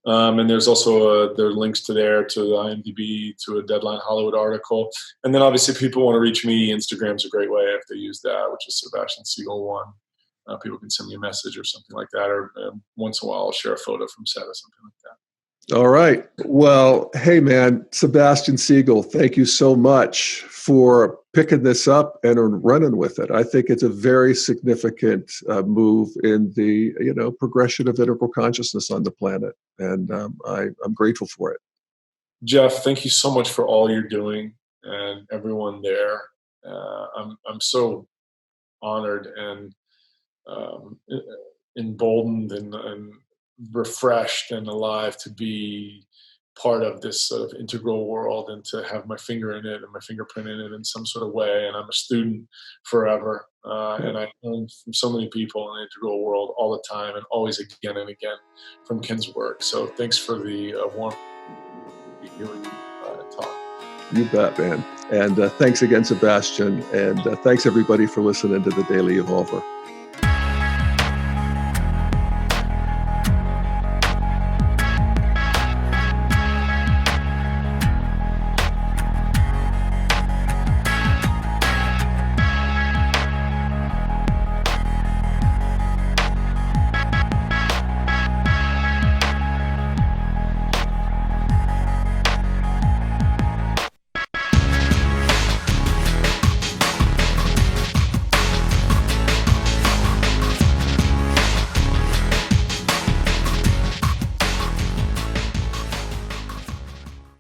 and there's also there are links to the IMDb, to a Deadline Hollywood article, and then obviously if people want to reach me, Instagram's a great way if they use that, which is Sebastian Siegel 1. People can send me a message or something like that, or once in a while I'll share a photo from set or something like that. All right. Well, hey, man, Sebastian Siegel, thank you so much for picking this up and running with it. I think it's a very significant move in the, progression of integral consciousness on the planet. And I'm grateful for it. Jeff, thank you so much for all you're doing, and everyone there. I'm so honored and emboldened and refreshed and alive to be part of this sort of integral world, and to have my finger in it and my fingerprint in it in some sort of way. And I'm a student forever, and I learn from so many people in the integral world all the time, and always again and again from Ken's work. So thanks for the warm here with you talk. You bet, man. And thanks again, Sebastian. And thanks everybody for listening to the Daily Evolver.